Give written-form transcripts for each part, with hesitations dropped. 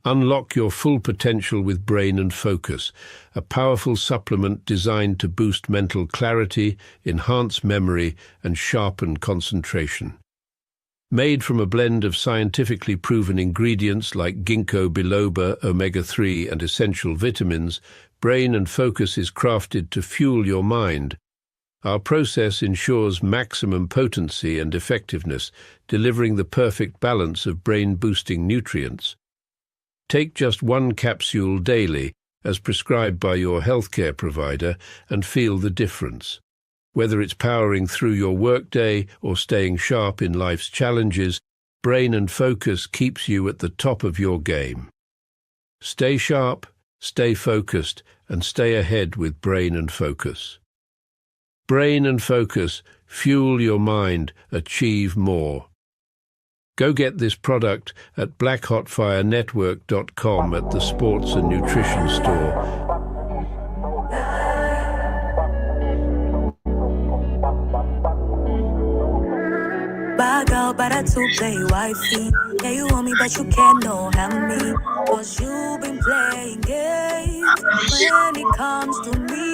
Unlock your full potential with Brain and Focus, a powerful supplement designed to boost mental clarity, enhance memory, and sharpen concentration. Made from a blend of scientifically proven ingredients like ginkgo biloba, omega-3, and essential vitamins, Brain and Focus is crafted to fuel your mind. Our process ensures maximum potency and effectiveness, delivering the perfect balance of brain-boosting nutrients. Take just one capsule daily, as prescribed by your healthcare provider, and feel the difference. Whether it's powering through your workday or staying sharp in life's challenges, Brain and Focus keeps you at the top of your game. Stay sharp, stay focused, and stay ahead with Brain and Focus. Brain and Focus, fuel your mind, achieve more. Go get this product at blackhotfirenetwork.com at the Sports and Nutrition Store. Back out, but I to play wifey. Yeah, you want me, but you can't no have me. Cause you've been playing games when it comes to me.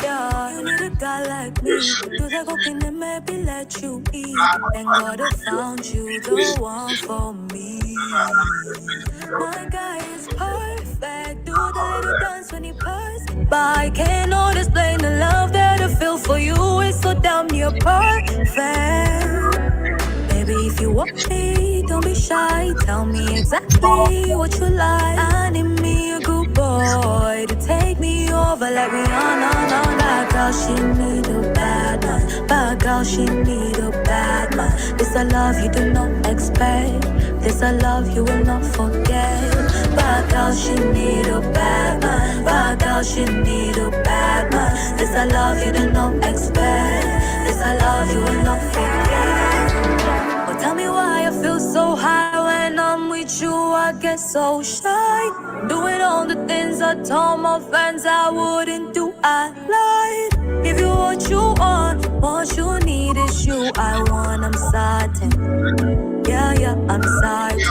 Yeah, you need a guy like me. Do the cooking and maybe let you eat. Thank God I found you, the one for me. My guy is perfect. Do the little dance when he pass by. I cannot explain the love that I feel for you. It's so damn near perfect. Baby, if you want me, don't be shy. Tell me exactly what you like. I need me a good boy to take me over like Rihanna. Bad girl, she need a bad man. Bad girl, she need a bad man. This a love you do not expect. This a love you will not forget. Bad girl, she need a bad man. Bad girl, she need a bad man. This a love you do not expect. This a love you will not forget. Tell me why I feel so high when I'm with you. I get so shy, doing all the things I told my friends I wouldn't do. I lied. Give you what you want, what you need is you. I want, I'm certain. Yeah, I'm certain.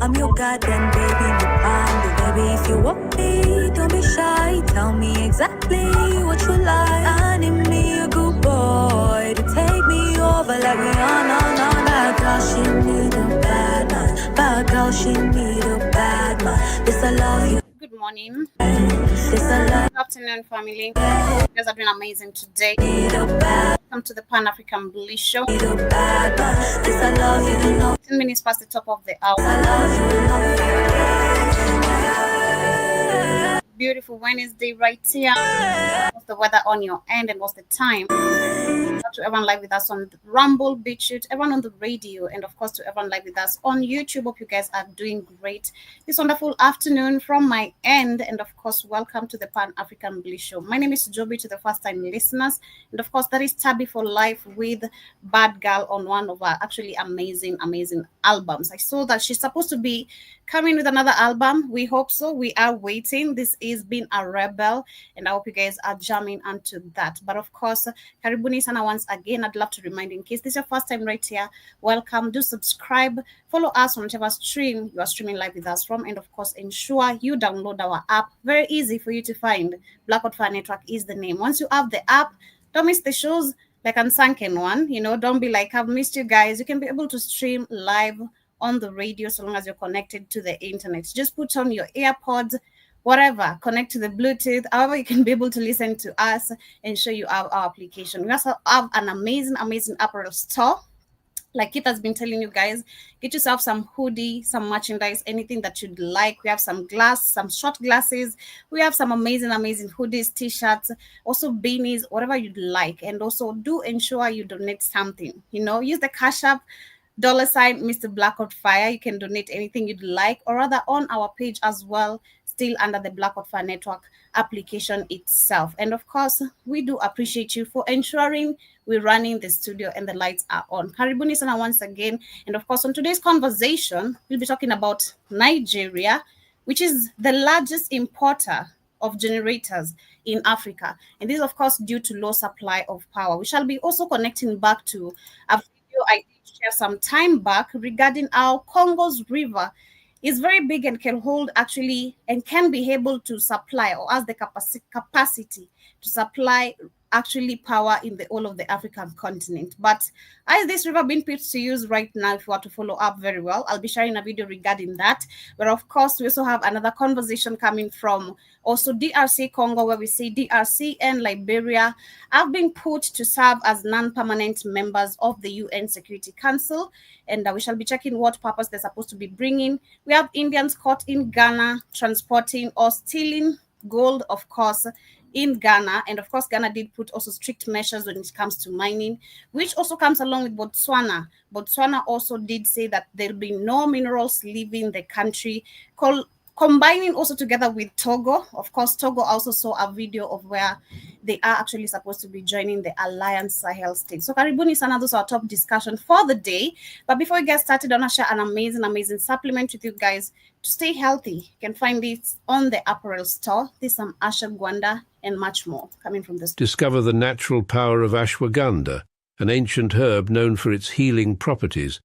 I'm your goddamn baby, no panda. Baby, if you want me, don't be shy. Tell me exactly what you like. I need me a good boy to take me over like Rihanna. Bad girl, she need a bad man. Bad girl, she need a bad man. This I love you. Good morning. This I love. Good afternoon, family. You guys are doing amazing today. Welcome to the Pan-African Bliss Show. Need a bad man. This I love you to know. 10 minutes past the top of the hour. I love you to know. Beautiful Wednesday right here. What's the weather on your end and what's the time? To everyone live with us on Rumble, BitChute, everyone on the radio, and of course to everyone live with us on YouTube. Hope you guys are doing great this wonderful afternoon from my end, and of course welcome to the Pan-African Bliss Show. My name is Joby to the first time listeners, and of course that is Tabby for Life with Bad Girl on one of our actually amazing albums. I saw that she's supposed to be coming with another album. We hope so. We are waiting. This is Being a Rebel, and I hope you guys are jamming onto that. But of course, karibuni sana once again. I'd love to remind you, in case this is your first time right here, welcome. Do subscribe, follow us on whichever stream you are streaming live with us from, and of course ensure you download our app. Very easy for you to find. Black Hot Fire Network is the name. Once you have the app, don't miss the shows like Unsunken One. Don't be like, I've missed you guys. You can be able to stream live on the radio so long as you're connected to the internet. Just put on your AirPods, whatever, connect to the Bluetooth, however you can be able to listen to us and show you our application. We also have an amazing apparel store. Like Keith has been telling you guys, get yourself some hoodie, some merchandise, anything that you'd like. We have some short glasses. We have some amazing hoodies, t-shirts, also beanies, whatever you'd like. And also do ensure you donate something. Use the Cash App, $ Mr. Black Hot Fire. You can donate anything you'd like, or rather on our page as well, still under the Black Hot Fire Network application itself. And of course, we do appreciate you for ensuring we're running the studio and the lights are on. Karibuni sana once again. And of course, on today's conversation, we'll be talking about Nigeria, which is the largest importer of generators in Africa. And this is, of course, due to low supply of power. We shall be also connecting back to a video I did share some time back regarding our Congo's river is very big and can hold actually and can be able to supply or has the capacity to supply actually power in the whole of the African continent. But has this river been put to use right now? If you want to follow up very well, I'll be sharing a video regarding that. But of course, we also have another conversation coming from also DRC Congo, where we say DRC and Liberia have been put to serve as non-permanent members of the UN Security Council, and we shall be checking what purpose they're supposed to be bringing. We have Indians caught in Ghana transporting or stealing gold, of course, in Ghana. And of course, Ghana did put also strict measures when it comes to mining, which also comes along with Botswana. Botswana also did say that there'll be no minerals leaving the country, combining also together with Togo. Of course, Togo also saw a video of where they are actually supposed to be joining the Alliance Sahel States. So karibuni sana, those are our top discussion for the day. But before we get started, I want to share an amazing supplement with you guys to stay healthy. You can find it on the apparel store. There's some ashwagandha and much more coming from this. Discover the natural power of ashwagandha, an ancient herb known for its healing properties.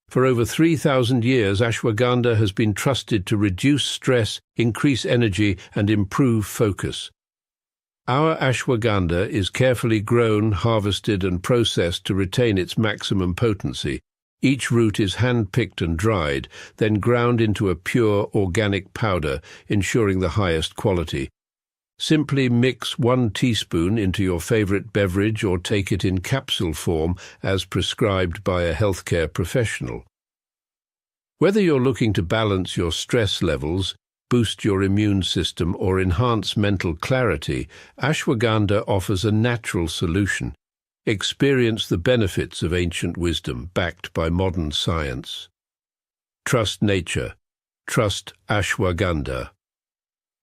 For over 3,000 years, ashwagandha has been trusted to reduce stress, increase energy, and improve focus. Our ashwagandha is carefully grown, harvested, and processed to retain its maximum potency. Each root is hand-picked and dried, then ground into a pure organic powder, ensuring the highest quality. Simply mix 1 teaspoon into your favorite beverage or take it in capsule form as prescribed by a healthcare professional. Whether you're looking to balance your stress levels, boost your immune system, or enhance mental clarity, ashwagandha offers a natural solution. Experience the benefits of ancient wisdom backed by modern science. Trust nature. Trust ashwagandha.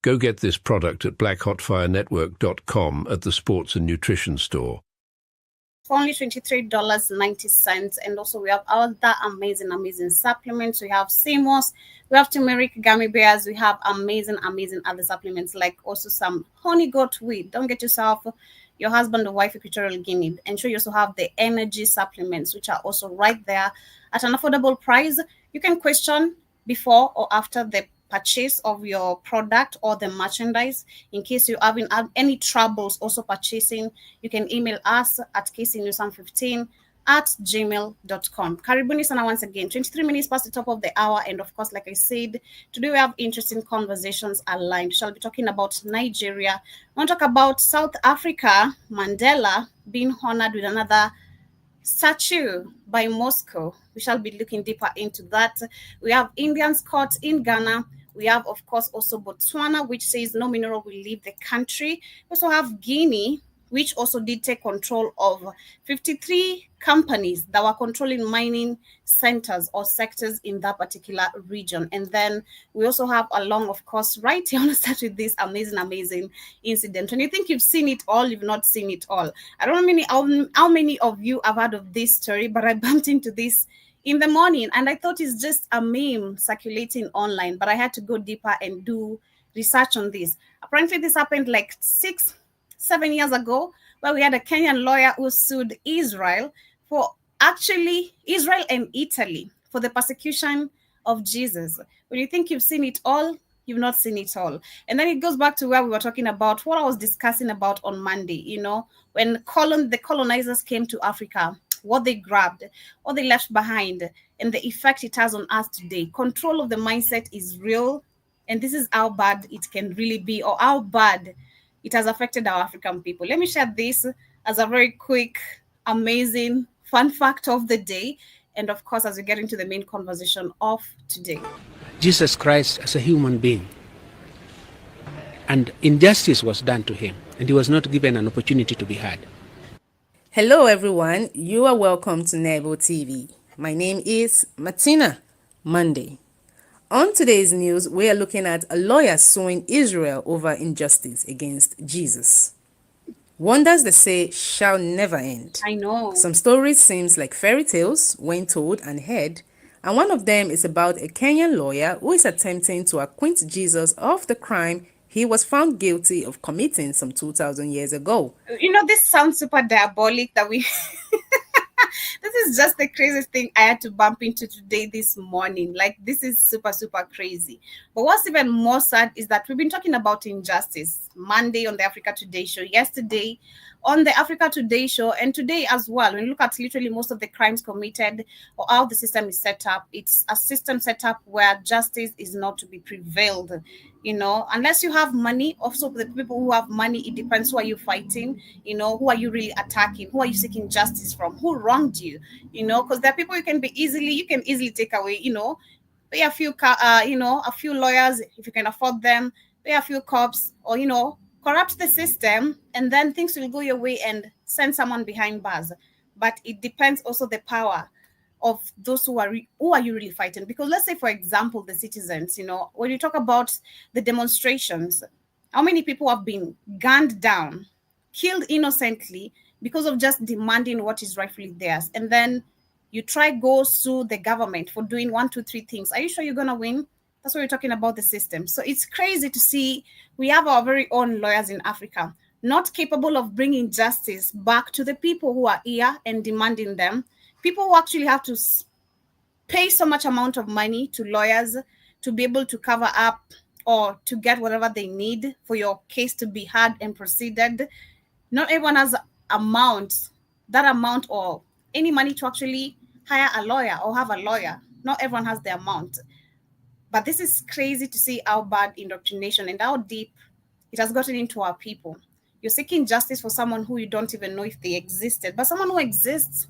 Go get this product at blackhotfirenetwork.com at the Sports and Nutrition Store. For only $23.90. And also we have other amazing supplements. We have CMOS, we have turmeric gummy bears, we have amazing other supplements like also some honey goat wheat. Don't get yourself your husband or wife Equatorial Guinea. Ensure you also have the energy supplements, which are also right there at an affordable price. You can question before or after the purchase of your product or the merchandise. In case you haven't had any troubles also purchasing, you can email us at kcnewsam15@gmail.com. Karibuni sana once again. 23 minutes past the top of the hour, and of course, like I said, today we have interesting conversations aligned. We shall be talking about Nigeria. I want to talk about South Africa, Mandela being honored with another statue by Moscow. We shall be looking deeper into that. We have Indians caught in Ghana. We have, of course, also Botswana, which says no mineral will leave the country. We also have Guinea, which also did take control of 53 companies that were controlling mining centers or sectors in that particular region. And then we also have along, of course, right here, I want to start with this amazing incident. When you think you've seen it all, you've not seen it all. I don't know how many of you have heard of this story, but I bumped into this in the morning and I thought it's just a meme circulating online, but I had to go deeper and do research on this. Apparently this happened like 6-7 years ago, where we had a Kenyan lawyer who sued Israel and Italy for the persecution of Jesus. When you think you've seen it all, you've not seen it all. And then it goes back to where we were talking about what I was discussing about on Monday, when the colonizers came to Africa, what they grabbed, what they left behind, and the effect it has on us today. Control of the mindset is real, and this is how bad it can really be, or how bad it has affected our African people. Let me share this as a very quick, amazing, fun fact of the day. And of course, as we get into the main conversation of today. Jesus Christ as a human being. And injustice was done to him, and he was not given an opportunity to be heard. Hello everyone, you are welcome to Nebo TV. My name is Martina Monday. On today's news, we are looking at a lawyer suing Israel over injustice against Jesus. Wonders, they say, shall never end. I know. Some stories seems like fairy tales when told and heard, and one of them is about a Kenyan lawyer who is attempting to acquit Jesus of the crime he was found guilty of committing some 2,000 years ago. This sounds super diabolic that we... This is just the craziest thing I had to bump into today, this morning. Like, this is super, super crazy. But what's even more sad is that we've been talking about injustice Monday on the Africa Today show, yesterday on the Africa Today show, and today as well. When you look at literally most of the crimes committed or how the system is set up, it's a system set up where justice is not to be prevailed. Unless you have money. Also, the people who have money, it depends who are you fighting, who are you really attacking, who are you seeking justice from, who wronged you, because there are people you can easily take away, pay a few a few lawyers if you can afford them, pay a few cops, or corrupt the system, and then things will go your way and send someone behind bars. But it depends also the power of those who are you really fighting. Because let's say, for example, the citizens, when you talk about the demonstrations, how many people have been gunned down, killed innocently because of just demanding what is rightfully theirs? And then you go sue the government for doing 1, 2, 3 things. Are you sure you're gonna win? That's what we're talking about, the system. So it's crazy to see we have our very own lawyers in Africa not capable of bringing justice back to the people who are here and demanding them. People who actually have to pay so much amount of money to lawyers to be able to cover up or to get whatever they need for your case to be heard and proceeded. Not everyone has that amount or any money to actually hire a lawyer or have a lawyer. Not everyone has the amount. But this is crazy to see how bad indoctrination and how deep it has gotten into our people. You're seeking justice for someone who you don't even know if they existed, but someone who exists.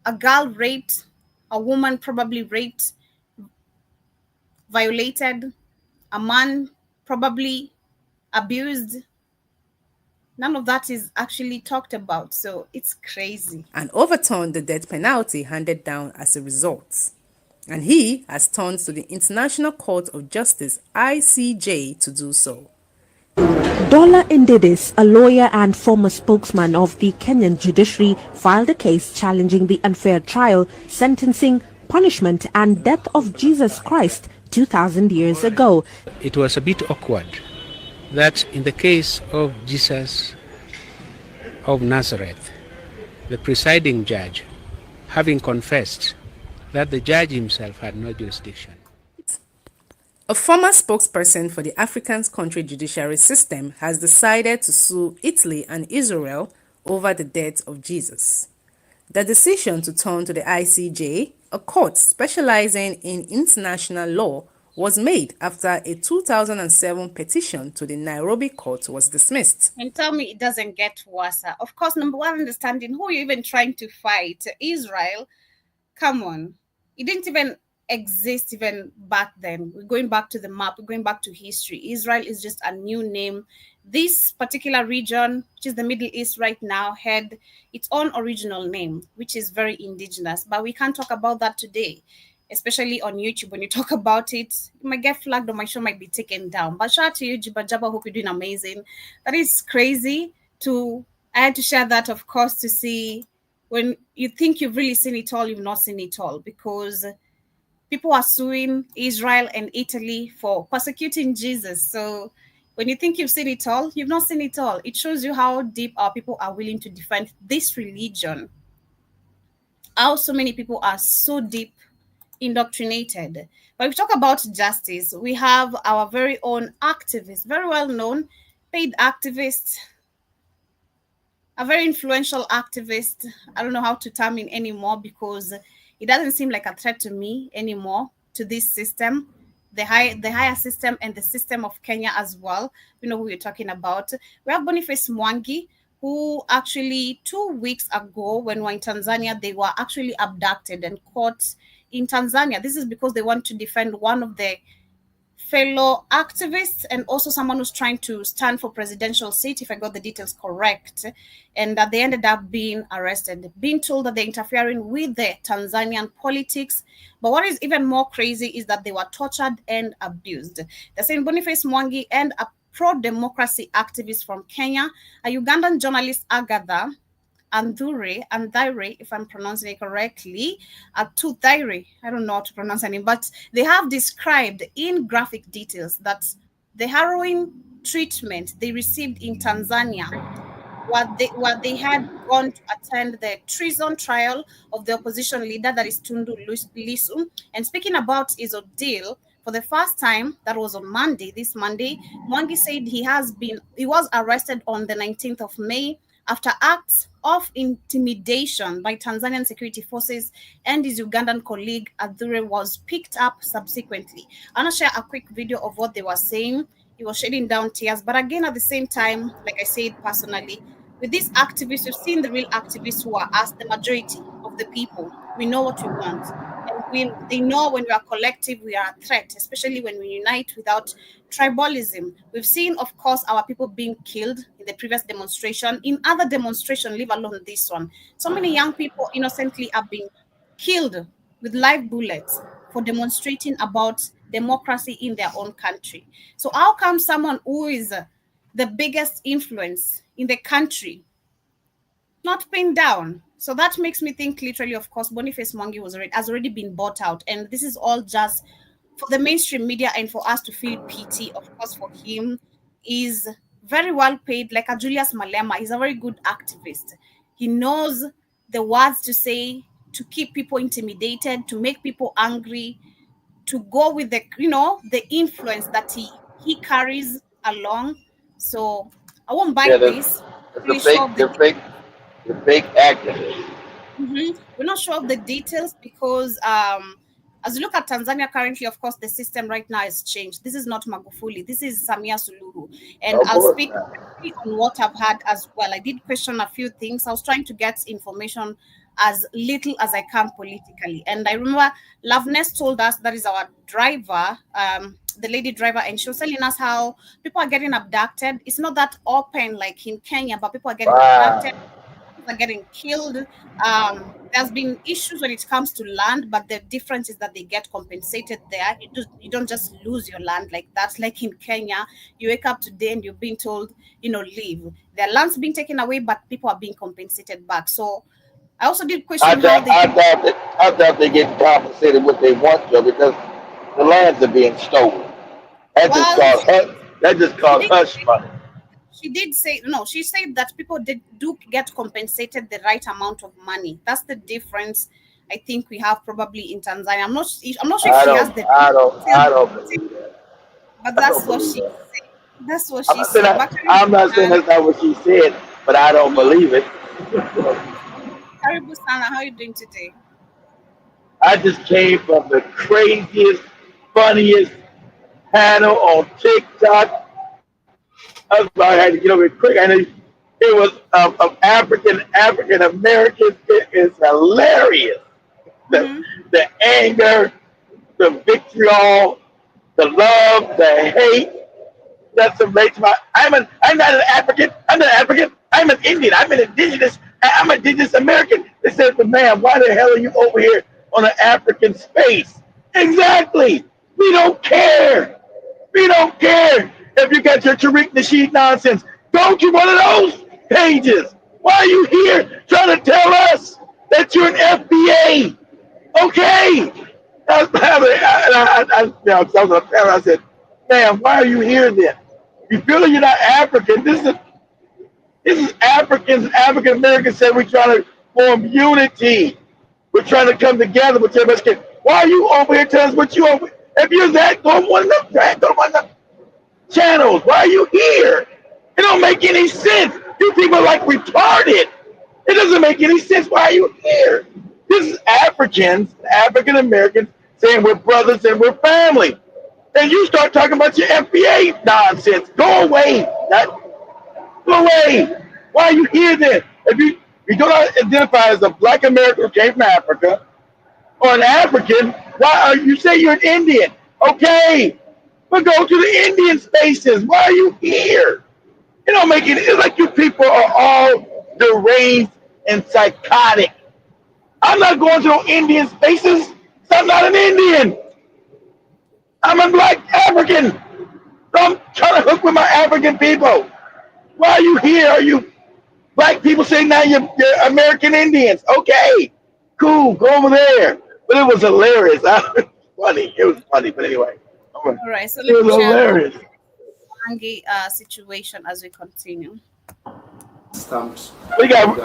A girl raped, a woman probably raped, violated, a man probably abused. None of that is actually talked about. So it's crazy. And overturned the death penalty handed down as a result. And he has turned to the International Court of Justice, ICJ, to do so. Dola Ndidis, a lawyer and former spokesman of the Kenyan judiciary, filed a case challenging the unfair trial, sentencing, punishment and death of Jesus Christ 2,000 years ago. It was a bit awkward that in the case of Jesus of Nazareth, the presiding judge, having confessed that the judge himself had no jurisdiction. A former spokesperson for the African country judiciary system has decided to sue Italy and Israel over the death of Jesus. The decision to turn to the ICJ, a court specializing in international law, was made after a 2007 petition to the Nairobi court was dismissed. And tell me it doesn't get worse. Of course, number one, understanding who you're even trying to fight. Israel, come on. It didn't even exist even back then. We're going back to the map, we're going back to history. Israel is just a new name. This particular region, which is the Middle East right now, had its own original name, which is very indigenous. But we can't talk about that today, especially on YouTube. When you talk about it, you might get flagged or my show might be taken down. But shout out to you, Jiba Jabba. Hope you're doing amazing. That is crazy. I had to share that, of course, to see when you think you've really seen it all, you've not seen it all, because people are suing Israel and Italy for persecuting Jesus. So when you think you've seen it all, you've not seen it all. It shows you how deep our people are willing to defend this religion. How so many people are so deep indoctrinated. But if we talk about justice, we have our very own activist, very well known, paid activist, a very influential activist. I don't know how to term him anymore because it doesn't seem like a threat to me anymore, to this system, the higher system and the system of Kenya as well. You know who we're talking about. We have Boniface Mwangi, who actually 2 weeks ago, when we were in Tanzania, they were actually abducted and caught in Tanzania. This is because they want to defend one of the fellow activists and also someone who's trying to stand for presidential seat, if I got the details correct, and that they ended up being arrested, being told that they're interfering with the Tanzanian politics. But what is even more crazy is that they were tortured and abused. They're saying Boniface Mwangi and a pro-democracy activist from Kenya, a Ugandan journalist, Agatha Andire, if I'm pronouncing it correctly, Tuthaire, I don't know how to pronounce her name, but they have described in graphic details that the harrowing treatment they received in Tanzania what they had gone to attend the treason trial of the opposition leader, that is Tundu Lisu. And speaking about his ordeal, for the first time, that was on Monday, this Monday, Mwangi said he was arrested on the 19th of May after acts of intimidation by Tanzanian security forces, and his Ugandan colleague Adhure was picked up subsequently. I want to share a quick video of what they were saying. He was shedding down tears, but again, at the same time, like I said personally, with these activists, we've seen the real activists who are us, the majority of the people. We know what we want. And they know when we are collective, we are a threat, especially when we unite without tribalism. We've seen, of course, our people being killed in the previous demonstration, in other demonstration, leave alone this one. So many young people innocently are being killed with live bullets for demonstrating about democracy in their own country. So how come someone who is the biggest influence in the country not pinned down? So that makes me think literally, of course, Boniface Mwangi has already been bought out. And this is all just for the mainstream media and for us to feel pity, of course, for him. Is very well paid, like a Julius Malema. He's a very good activist. He knows the words to say to keep people intimidated, to make people angry, to go with the influence that he carries along. So I won't bite this. the Really fake, sure of the fake, the fake activists. we're not sure of the details because as you look at Tanzania currently, of course, the system right now has changed. This is not Magufuli. This is Samia Suluhu. And Of I'll course speak not. on what I've had as well. I did question a few things. I was trying to get information as little as I can politically. And I remember Loveness told us, that is our driver, the lady driver, and she was telling us how people are getting abducted. It's not that open like in Kenya, but people are getting abducted, Wow. are getting killed. There's been issues when it comes to land, but the difference is that they get compensated there. You don't just lose your land like that. Like in Kenya, you wake up today and you're being told, leave. Their land's being taken away, but people are being compensated back. So I also did I question how doubt, they I do. doubt that, I doubt they get compensated what they want to because the lands are being stolen. That just Well, costs hush. That just she costs did hush money. she did say no. She said that people do get compensated the right amount of money. That's the difference. I think we have probably in Tanzania. I'm not sure if I she has don't, the I don't, details, I don't believe that. but I that's don't what believe she that. said. That's what I'm she not saying said. that, But I'm not saying that's not what she said, but I don't believe it. Karibu Sana, how are you doing today? I just came from the craziest, funniest panel on TikTok. That's why I had to get over it quick. And it was of African Americans. It is hilarious. The Mm-hmm. the anger, the vitriol, the love, the hate. That's amazing. I'm not an African. I'm not African. I'm an Indian. I'm an indigenous. I'm an indigenous American. They said, but man, why the hell are you over here on an African space? Exactly. We don't care. We don't care if you got your Tariq Nasheed nonsense. Go to one of those pages. Why are you here trying to tell us that you're an FBA? Okay. I said, man, why are you here then? You feel like you're not African. This is Africans, African Americans said we're trying to form unity. We're trying to come together with everybody. Why are you over here telling us what you over? If you're that, go to one of them, go to one of them channels. Why are you here? It don't make any sense. You people are like retarded. It doesn't make any sense. Why are you here? This is Africans, African Americans saying we're brothers and we're family. And you start talking about your FBA nonsense. Go away. Go away. Why are you here then? If you don't identify as a black American who came from Africa or an African, why are you say you're an Indian? Okay. But go to the Indian spaces. Why are you here? It don't make it. It's like you people are all deranged and psychotic. I'm not going to no Indian spaces. 'Cause I'm not an Indian. I'm a black African. So I'm trying to hook with my African people. Why are you here? Are you black people saying now you're American Indians? Okay, cool. Go over there. But it was hilarious. Funny. It was funny. But anyway, All right, so it let was me share a quick hilarious. Mangi situation as we continue. stamped. He got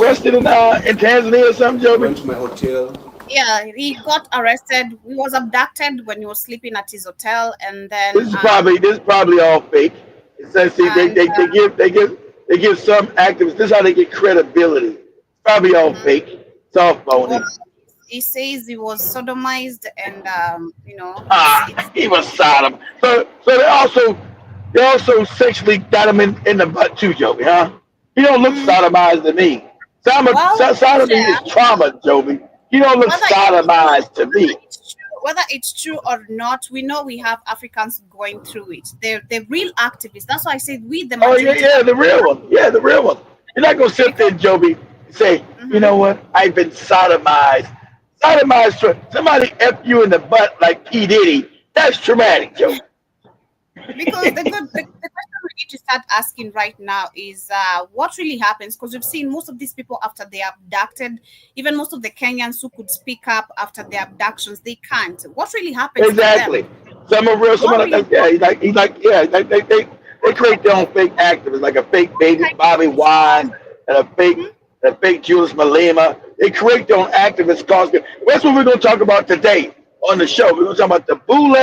arrested in Tanzania or something, Joby? Went to my hotel. Yeah, he got arrested. He was abducted when he was sleeping at his hotel, and then This is probably all fake. It says, see, and they give some activists. This is how they get credibility. It's probably all fake. It's all phony. well, he says he was sodomized, and He was Sodom. So they also sexually got him in the butt too, Joby, huh? He don't look sodomized to me. Sodomy is trauma, Joby. He don't look sodomized to me. Whether it's true or not, we know we have Africans going through it. They're real activists. That's why I said we the majority. Oh yeah, the real one. Yeah, the real one. You're not gonna sit there, Joby, and say, you know what? I've been sodomized. Sodomized. Somebody f you in the butt like P Diddy. That's traumatic, Joby. Because the question we need to start asking right now is what really happens, because we've seen most of these people after they are abducted, even most of the Kenyans who could speak up after their abductions, they can't. What really happens Exactly. to them? Some are real, some are like, they create their own fake activists, like a fake baby Bobby Wine and a fake Julius Malema. They create their own activists cause. That's what we're gonna talk about today on the show. We're gonna talk about the boule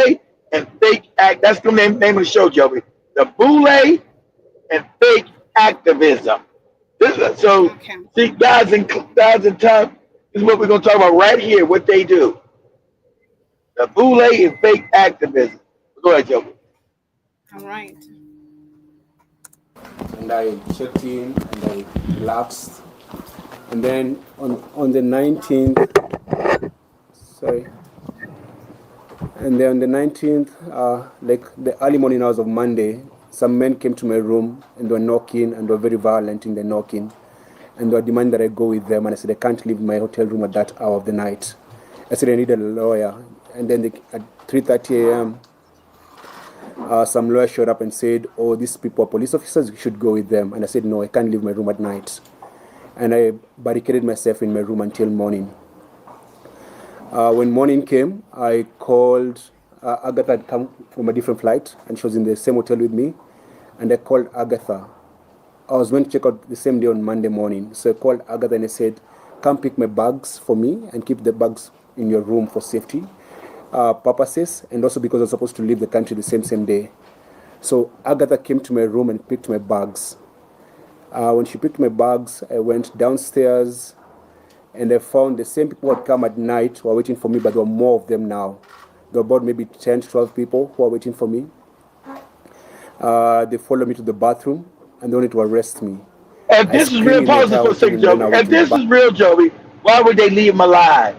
and fake act. That's the name of the show, Joby. The boule and fake activism. See, guys in time. This is what we're gonna talk about right here. What they do. The boule and fake activism. Go ahead, Joby. All right. And I checked in and I relaxed. And then on the 19th, and then on the 19th, like the early morning hours of Monday, some men came to my room and they were knocking and they were very violent in the knocking. And they were demanding that I go with them. And I said, I can't leave my hotel room at that hour of the night. I said, I need a lawyer. And then at 3:30 a.m., some lawyer showed up and said, oh, these people are police officers, you should go with them. And I said, no, I can't leave my room at night. And I barricaded myself in my room until morning. When morning came, I called Agatha had come from a different flight, and she was in the same hotel with me. And I called Agatha. I was going to check out the same day on Monday morning. So I called Agatha and I said, come pick my bags for me and keep the bags in your room for safety purposes, and also because I was supposed to leave the country the same day. So Agatha came to my room and picked my bags. When she picked my bags, I went downstairs and I found the same people who had come at night who were waiting for me, but there were more of them now. There were about maybe 10 to 12 people who were waiting for me. They followed me to the bathroom and they wanted to arrest me. If this is real, pause for a second, Joby. If this is real, Joby, why would they leave him alive?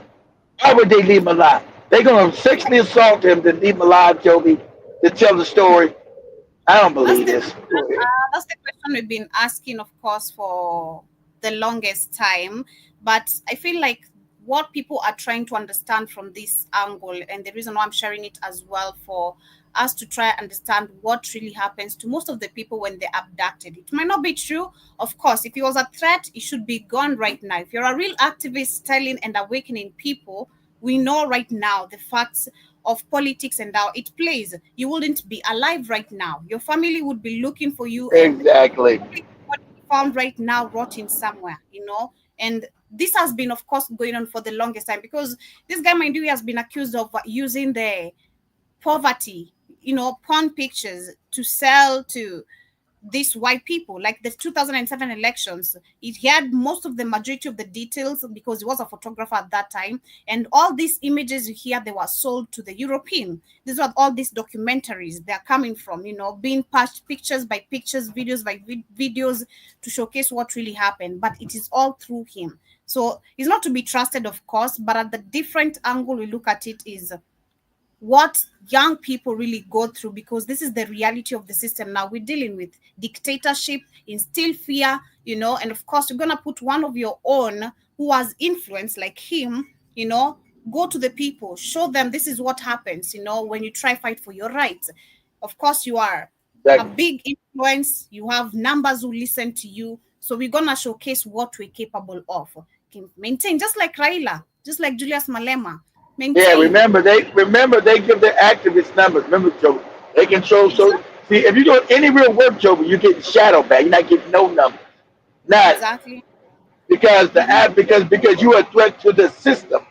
Why would they leave him alive? They're going to sexually assault him to leave him alive, Joby, to tell the story. I don't believe this. That's the question we've been asking, of course, for the longest time. But I feel like what people are trying to understand from this angle, and the reason why I'm sharing it as well, for us to try and understand what really happens to most of the people when they're abducted. It might not be true. Of course, if it was a threat, it should be gone right now. If you're a real activist telling and awakening people, we know right now the facts of politics and how it plays. You wouldn't be alive right now. Your family would be looking for you. Exactly. What you found right now rotting somewhere, And this has been, of course, going on for the longest time, because this guy, mind you, has been accused of using the poverty, porn pictures to sell to these white people. Like the 2007 elections, he had most of the majority of the details because he was a photographer at that time, and all these images you hear, they were sold to the European. These are all these documentaries they're coming from, being patched pictures by pictures, videos by videos, to showcase what really happened. But it is all through him, so he's not to be trusted, of course. But at the different angle we look at it is what young people really go through, because this is the reality of the system now. We're dealing with dictatorship, instill fear, and of course, you're going to put one of your own who has influence like him, go to the people, show them this is what happens, when you try fight for your rights. Of course, you are a big influence. You have numbers who listen to you. So we're going to showcase what we're capable of. Maintain, just like Raila, just like Julius Malema. Maintain. Yeah, remember they give their activist numbers. Remember, Joby, they control. So see, if you're doing any real work, Joby, you're getting shadow back. You're not getting no number. not Exactly. because the Mm-hmm. app because you're a threat to the system.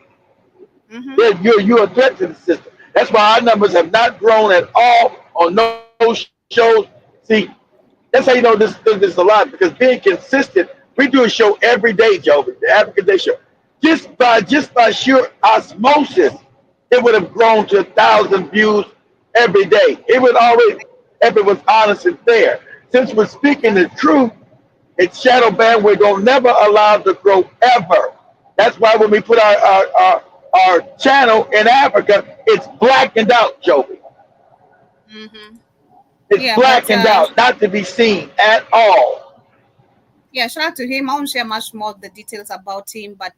Mm-hmm. Yeah, you're a threat to the system. That's why our numbers have not grown at all on those shows. See, that's how you know this is a lot because being consistent, we do a show every day, Joe, the African Day show. Just by sheer osmosis, it would have grown to 1,000 views every day. It would always if it was honest and fair. Since we're speaking the Exactly. truth, it's shadow band. We're gonna never allow it to grow ever. That's why when we put our channel in Africa, it's blackened out, Joey. Mm-hmm. It's Yeah, but blackened out, not to be seen at all. yeah, shout out to him. I won't share much more of the details about him, but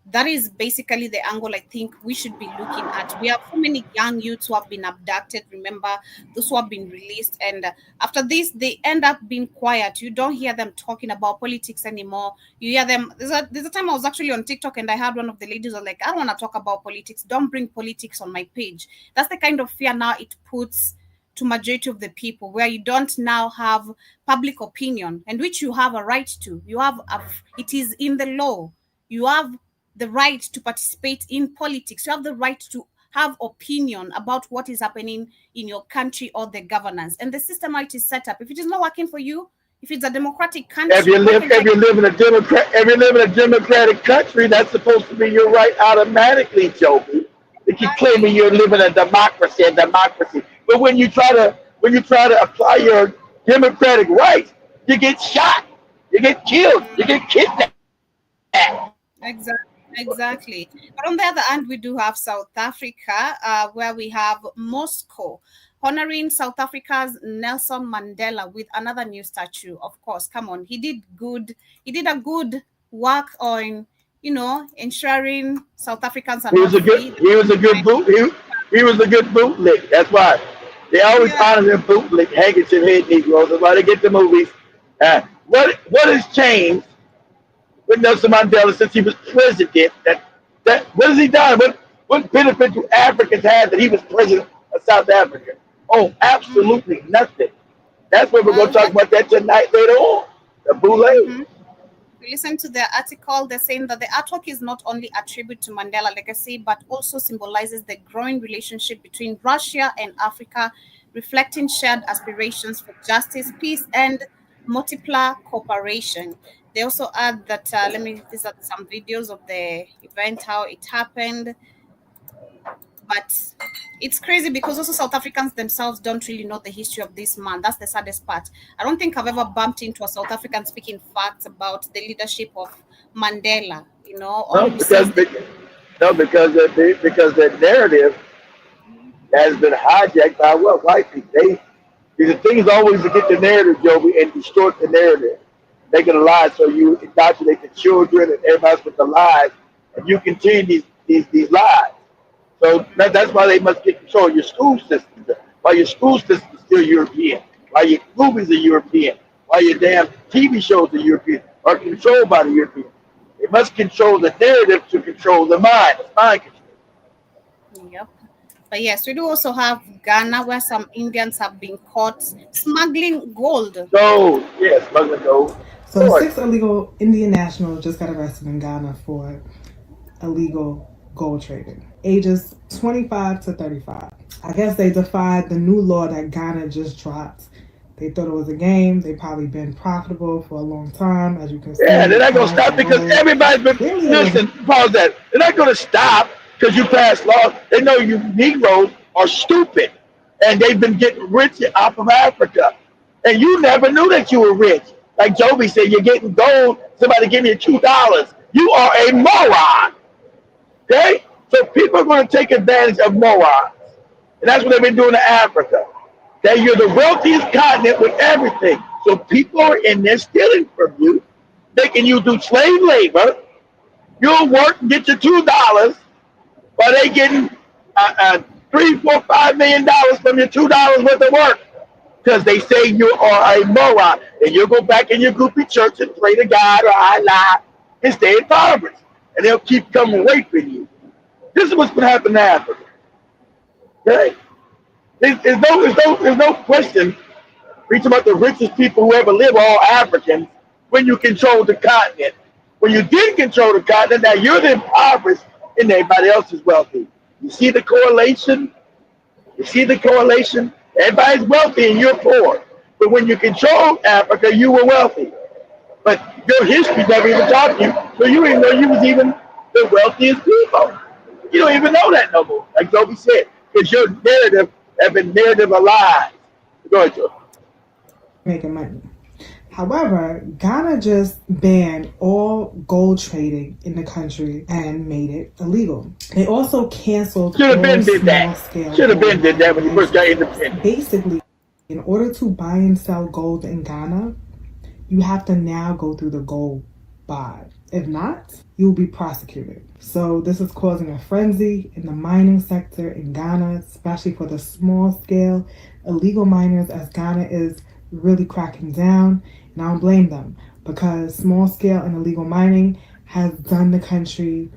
that is basically the angle I think we should be looking at. We have so many young youths who have been abducted, remember, those who have been released. And after this, they end up being quiet. You don't hear them talking about politics anymore. You hear them. There's a time I was actually on TikTok and I heard one of the ladies was like, I don't want to talk about politics. Don't bring politics on my page. That's the kind of fear now it puts to majority of the people where you don't now have public opinion and which you have a right to. It is in the law. You have the right to participate in politics. You have the right to have opinion about what is happening in your country or the governance and the system how it is set up. If it is not working for you, if it's a democratic country, why can't I? If you live in a democratic country, that's supposed to be your right automatically, Joby. They keep claiming Exactly. you're living in a democracy. But when you try to apply your democratic rights, you get shot, you get killed, you get kidnapped. Exactly. Exactly. But on the other hand, we do have South Africa, where we have Moscow honoring South Africa's Nelson Mandela with another new statue. Of course, come on, he did good. He did a good work on, ensuring South Africans are He was not a good free. he was a good boot he was a good bootleg. That's why they always Yeah. honor them bootleg handkerchief head Negroes. That's why they get the movies. What has changed with Nelson Mandela since he was president? That what has he done? What benefit do Africans have that he was president of South Africa? Oh, absolutely nothing. That's what we're going to Well, talk about that tonight later on. The bootleg. mhm. If you listen to the article, they're saying that the artwork is not only a tribute to Mandela legacy, but also symbolizes the growing relationship between Russia and Africa, reflecting shared aspirations for justice, peace, and multipolar cooperation. They also add that, these are some videos of the event, how it happened. But it's crazy because also South Africans themselves don't really know the history of this man. That's the saddest part. I don't think I've ever bumped into a South African speaking facts about the leadership of Mandela. All No, we see is the because the narrative has been hijacked by what white people. The thing is always to get the narrative, Joby, and distort the narrative, make it a lie, so you indoctrinate the children and everybody else with the lies, and you continue these lies. So that's why they must get control of your school system. Why your school system is still European. Why your movies are European. Why your damn TV shows are European. Are controlled by the Europeans. They must control the narrative to control the mind. It's mind control. yep. But yes, we do also have Ghana where some Indians have been caught smuggling gold. Gold, yes, smuggling gold. Of So, course. six illegal Indian nationals just got arrested in Ghana for illegal gold trading, ages 25 to 35. I guess they defied the new law that Ghana just dropped. They thought it was a game. They've probably been profitable for a long time, as you can Yeah, see. they're The not going to price stop of because gold. everybody's been. Clearly, it was Listen, pause that. They're not going to stop because you pass laws. They know you Negroes are stupid and they've been getting rich off of Africa. And you never knew that you were rich. Like Joby said, you're getting gold. Somebody give you $2. You are a moron. Okay? So people are going to take advantage of morons. And that's what they've been doing to Africa. That you're the wealthiest continent with everything. So people are in there stealing from you, making you do slave labor. You'll work and get your $2 while they getting $3, $4, $5 million from your $2 worth of work. Because they say you are a moron. And you'll go back in your goofy church and pray to God or Allah and stay in Congress. And they'll keep coming raping you. This is what's going to happen to Africa. Okay? There's no question. We talk about the richest people who ever live, all Africans. when you control the continent. When you didn't control the continent, now you're the impoverished and everybody else is wealthy. You see the correlation? You see the correlation? Everybody's wealthy and you're poor. But when you controlled Africa, you were wealthy. But your history never even taught you, so you didn't know you was even the wealthiest people. You don't even know that no more, like Toby said, because your narrative have been narrative of lies. Go ahead, Joe. Making money. However, Ghana just banned all gold trading in the country and made it illegal. They also canceled Should have been did that. small-scale Should have been gold did that when you first got business. independent. Basically, in order to buy and sell gold in Ghana, you have to now go through the gold buy. If not, you will be prosecuted. So this is causing a frenzy in the mining sector in Ghana, especially for the small-scale illegal miners, as Ghana is really cracking down. And I don't blame them, because small scale and illegal mining has done the country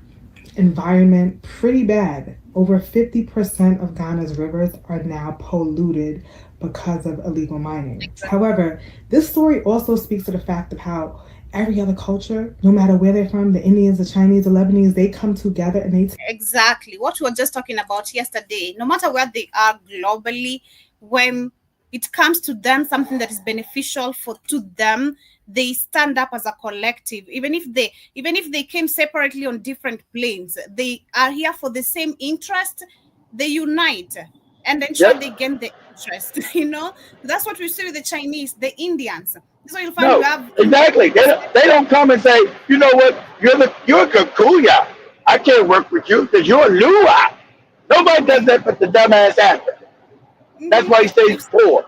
environment pretty bad. Over 50% of Ghana's rivers are now polluted because of illegal mining. However, this story also speaks to the fact of how every other culture, no matter where they're from, the Indians, the Chinese, the Lebanese, they come together and they Exactly what we were just talking about yesterday. No matter where they are globally, when it comes to them, something that is beneficial to them, they stand up as a collective. Even if they came separately on different planes, they are here for the same interest. They unite and ensure they gain the interest. That's what we see with the Chinese, the Indians. So you'll find No, you have exactly. They don't come and say, you know what, you're a Kikuya. I can't work with you because you're a Lua. Nobody does that but the dumbass African. That's why he stays poor.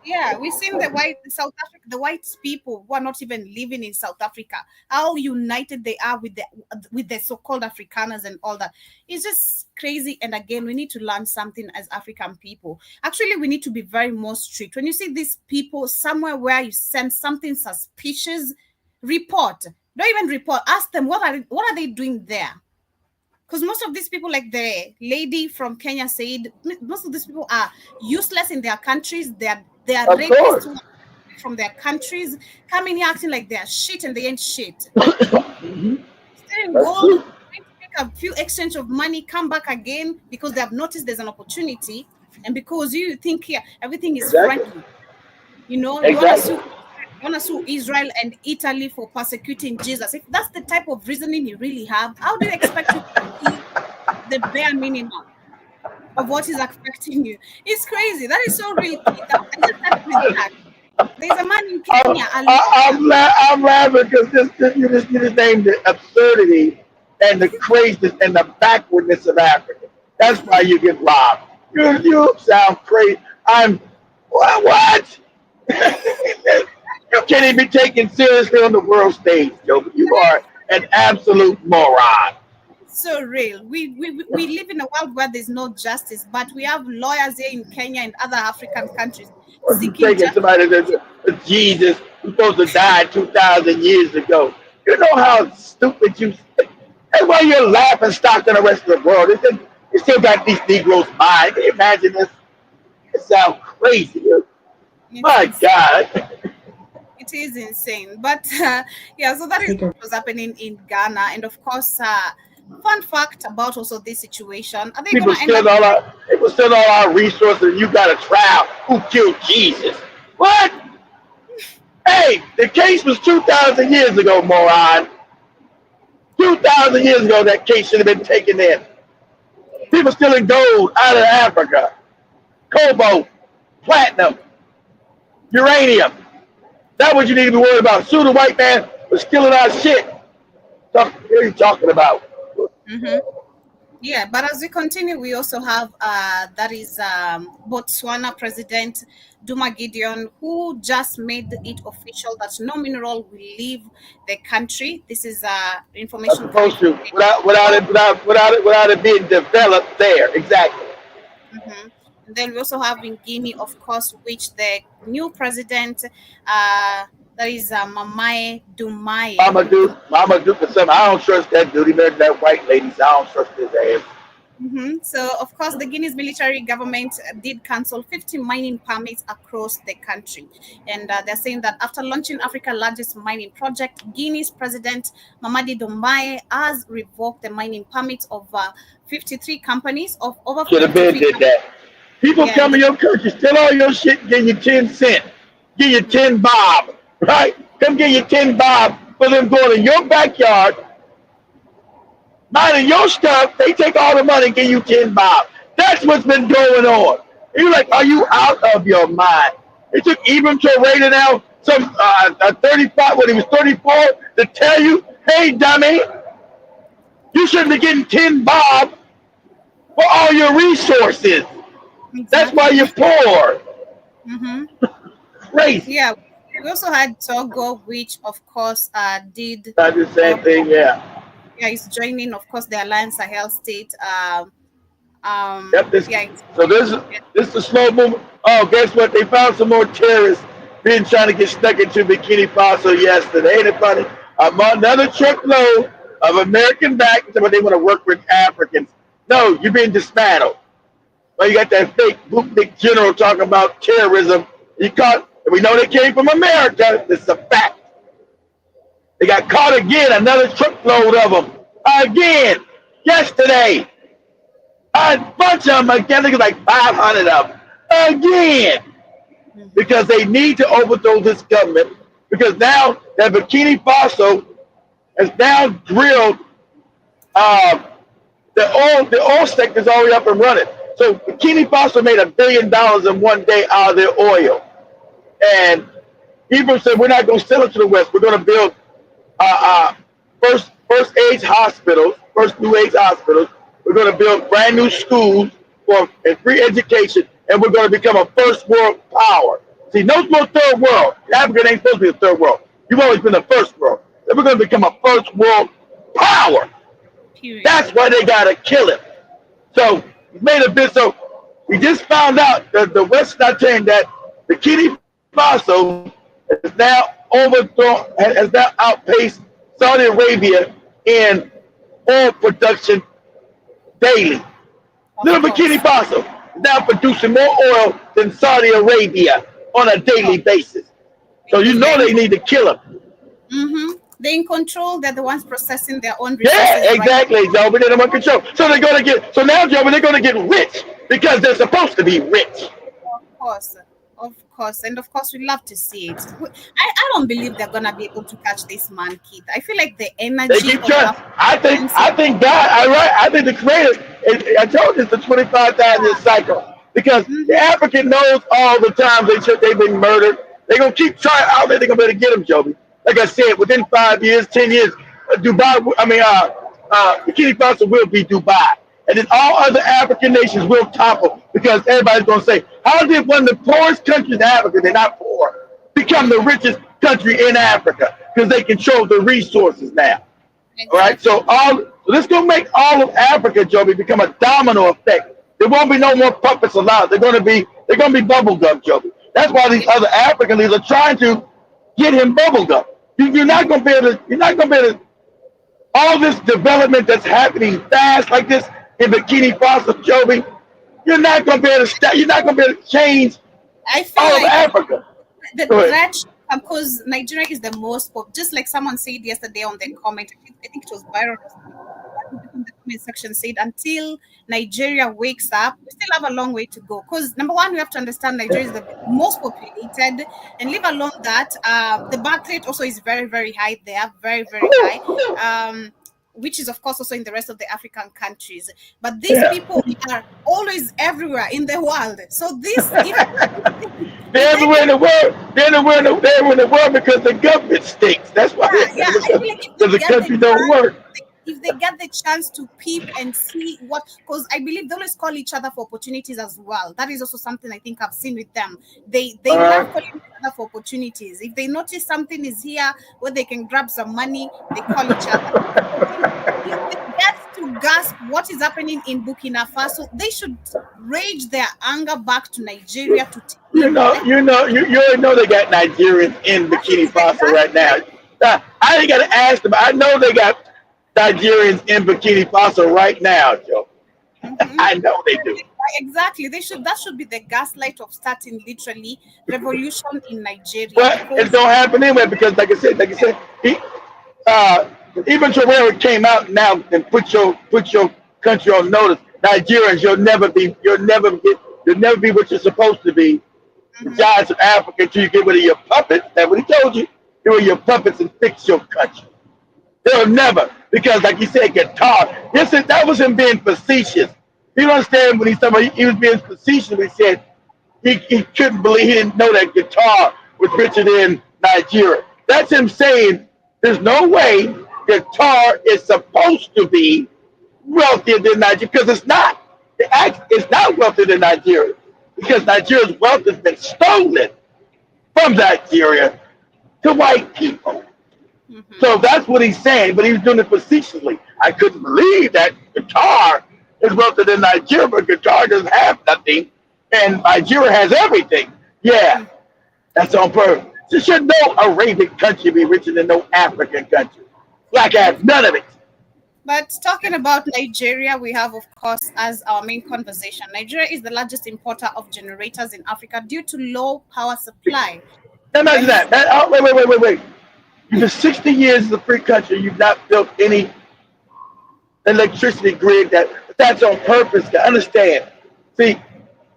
Yeah, we've seen the white people who are not even living in South Africa, how united they are with the so-called Afrikaners and all that. It's just crazy. And again, we need to learn something as African people. Actually, we need to be very more strict. When you see these people somewhere where you sense something suspicious, report. Don't even report. Ask them what are they doing there. Because most of these people, like the lady from Kenya said, most of these people are useless in their countries. They are rapists from their countries, coming here acting like they are shit and they ain't shit. Stay in gold, trying to make a few exchange of money, come back again because they have noticed there's an opportunity, and because you think here everything is friendly. You want to sue Israel and Italy for persecuting Jesus. If that's the type of reasoning you really have, how do you expect to see the bare minimum of what is affecting you? It's crazy. That is so real. I just started with that. There's a man in Kenya. I'm laughing because you just named the absurdity and the craziness and the backwardness of Africa. That's why you get robbed. You sound crazy. What? You can't even be taken seriously on the world stage, Joe. You are an absolute moron. So real. We live in a world where there's no justice, but we have lawyers here in Kenya and other African countries seeking Taking justice. somebody that's Jesus who's supposed to die 2,000 years ago. You know how stupid you. That's why you're laughing stock in the rest of the world. It still got these Negroes' mind. Can you imagine this? It sounds crazy. My God. It is insane. But yeah, so that is what was happening in Ghana. And of course, fun fact about also this situation. Are they People going to end steal people steal all our resources and you got a trial. Who killed Jesus? What? Hey, the case was 2,000 years ago, moron. 2,000 years ago, that case should have been taken in. People stealing gold out of Africa. Cobalt, platinum, uranium. That's what you need to be worried about. Sue the white man for stealing our shit. What are you talking about? Yeah, but as we continue, we also have that is Botswana President Duma Gideon, who just made it official that no mineral will leave the country. This is information supposed to without it being developed there. Exactly. And then we also have in Guinea, of course, which the new president, that is Mamae Mama Duke for some. I don't trust that dude. He married that white lady, so I don't trust his ass. So, of course, the Guinea's military government did cancel 50 mining permits across the country. And they're saying that after launching Africa's largest mining project, Guinea's president, Mamadi Doumbouya, has revoked the mining permits of 53 companies, of over Should have been 53 did that. People yeah, come in your country, steal all your shit, give you 10 cents, give you 10 bob, right? Come get you 10 bob for them going in your backyard, minding your stuff. They take all the money and give you 10 bob. That's what's been going on. You're like, are you out of your mind? It took Ibram Traore now, some 35, when he was 34, to tell you, hey, dummy, you shouldn't be getting 10 bob for all your resources. That's why exactly. you're poor. Crazy. Yeah, we also had Togo, which of course did Not the same thing, yeah. yeah, is joining, of course, the Alliance Sahel state. Yep. Yeah, it's, So this is the slow movement. Oh, guess what? They found some more terrorists being trying to get stuck into Bikini Faso yesterday. Ain't it funny? Another truckload of American back. But they want to work with Africans. No, you're being dismantled. Well, you got that fake bootlick general talking about terrorism. You caught. We know they came from America. This is a fact. They got caught again. Another truckload of them again yesterday. A bunch of them again. I think it's like 500 of them again, because they need to overthrow this government. Because now that Burkina Faso has now drilled the oil sector is already up and running. So Burkina Faso made $1 billion in one day out of their oil, and people said we're not going to sell it to the West. We're going to build first age hospitals, first new age hospitals. We're going to build brand new schools and free education, and we're going to become a first world power. See, no more third world. Africa ain't supposed to be a third world. You've always been the first world. Then we're going to become a first world power. period. That's why they got to kill him. So he made a bit. So we just found out that the West not saying that Burkina Faso is now overthrown, has now outpaced Saudi Arabia in oil production daily. Little Burkina Faso is now producing more oil than Saudi Arabia on a daily basis. So you know they need to kill him. They're in control. They're the ones processing their own resources. Yeah, exactly, Joe. But they're under control. So they're gonna get. So now, Joe, they're gonna get rich because they're supposed to be rich. Of course, and of course, we love to see it. I don't believe they're gonna be able to catch this man, Keith. I feel like the energy. They keep trying. I think God. I think the Creator. I told you it's the 25,000-year cycle because the African knows all the times they've been murdered. They're gonna keep trying. I don't think they're gonna be able to get them, Joby. Like I said, within 5 years, 10 years, Dubai. Burkina Faso will be Dubai, and then all other African nations will topple because everybody's gonna say, "How did one of the poorest countries in Africa, they're not poor, become the richest country in Africa because they control the resources now?" All right, so this gonna make all of Africa, Joby, become a domino effect. There won't be no more puppets allowed. They're gonna be bubblegum, Joby. That's why these other African leaders are trying to get him bubblegum. You're not gonna be able to. All this development that's happening fast like this in Bikini Faso, Joby, you're not gonna be able to stop. You're not gonna be able to change all of Africa. The threat, because Nigeria is the most, just like someone said yesterday on the comment, I think it was Byron in the comment section said, until Nigeria wakes up, we still have a long way to go. Because number one, we have to understand Nigeria is the most populated, and leave alone that the birth rate also is very, very high there, very, very high. Which is of course also in the rest of the African countries. But these people are always everywhere in the world. So this they're everywhere in the world. They're everywhere in the world because the government stinks. That's why. Because the country don't work. If they get the chance to peep and see what, because I believe they always call each other for opportunities as well. That is also something I think I've seen with them. They love calling each other for opportunities. If they notice something is here where they can grab some money, they call each other. If they get to grasp what is happening in Burkina Faso, they should rage their anger back to Nigeria to take. You already know they got Nigerians in Burkina Faso right now. I ain't got to ask them. I know they got Nigerians in Burkina Faso right now, Joe. I know they do. Exactly. That should be the gaslight of starting literally revolution in Nigeria, But it because don't happen anyway because, like I said, uh, even Terrell came out now and put your country on notice. Nigerians, you'll never be what you're supposed to be. The giants of Africa until you get rid of your puppets. That's what he told you. Get rid of your puppets and fix your country. They'll never, because like you said, guitar. That was him being facetious. You don't understand when he was being facetious. When he said he couldn't believe, he didn't know that guitar was richer than Nigeria. That's him saying there's no way guitar is supposed to be wealthier than Nigeria because it's not. It's not wealthier than Nigeria because Nigeria's wealth has been stolen from Nigeria to white people. So that's what he's saying, but he was doing it facetiously. I couldn't believe that guitar is wealthier than Nigeria, but guitar doesn't have nothing, and Nigeria has everything. Yeah, that's on purpose. So should no Arabian country be richer than no African country? Black has none of it. But talking about Nigeria, we have, of course, as our main conversation, Nigeria is the largest importer of generators in Africa due to low power supply. Now imagine that. Wait. You've been 60 years as a free country. You've not built any electricity grid. That's on purpose to understand. See,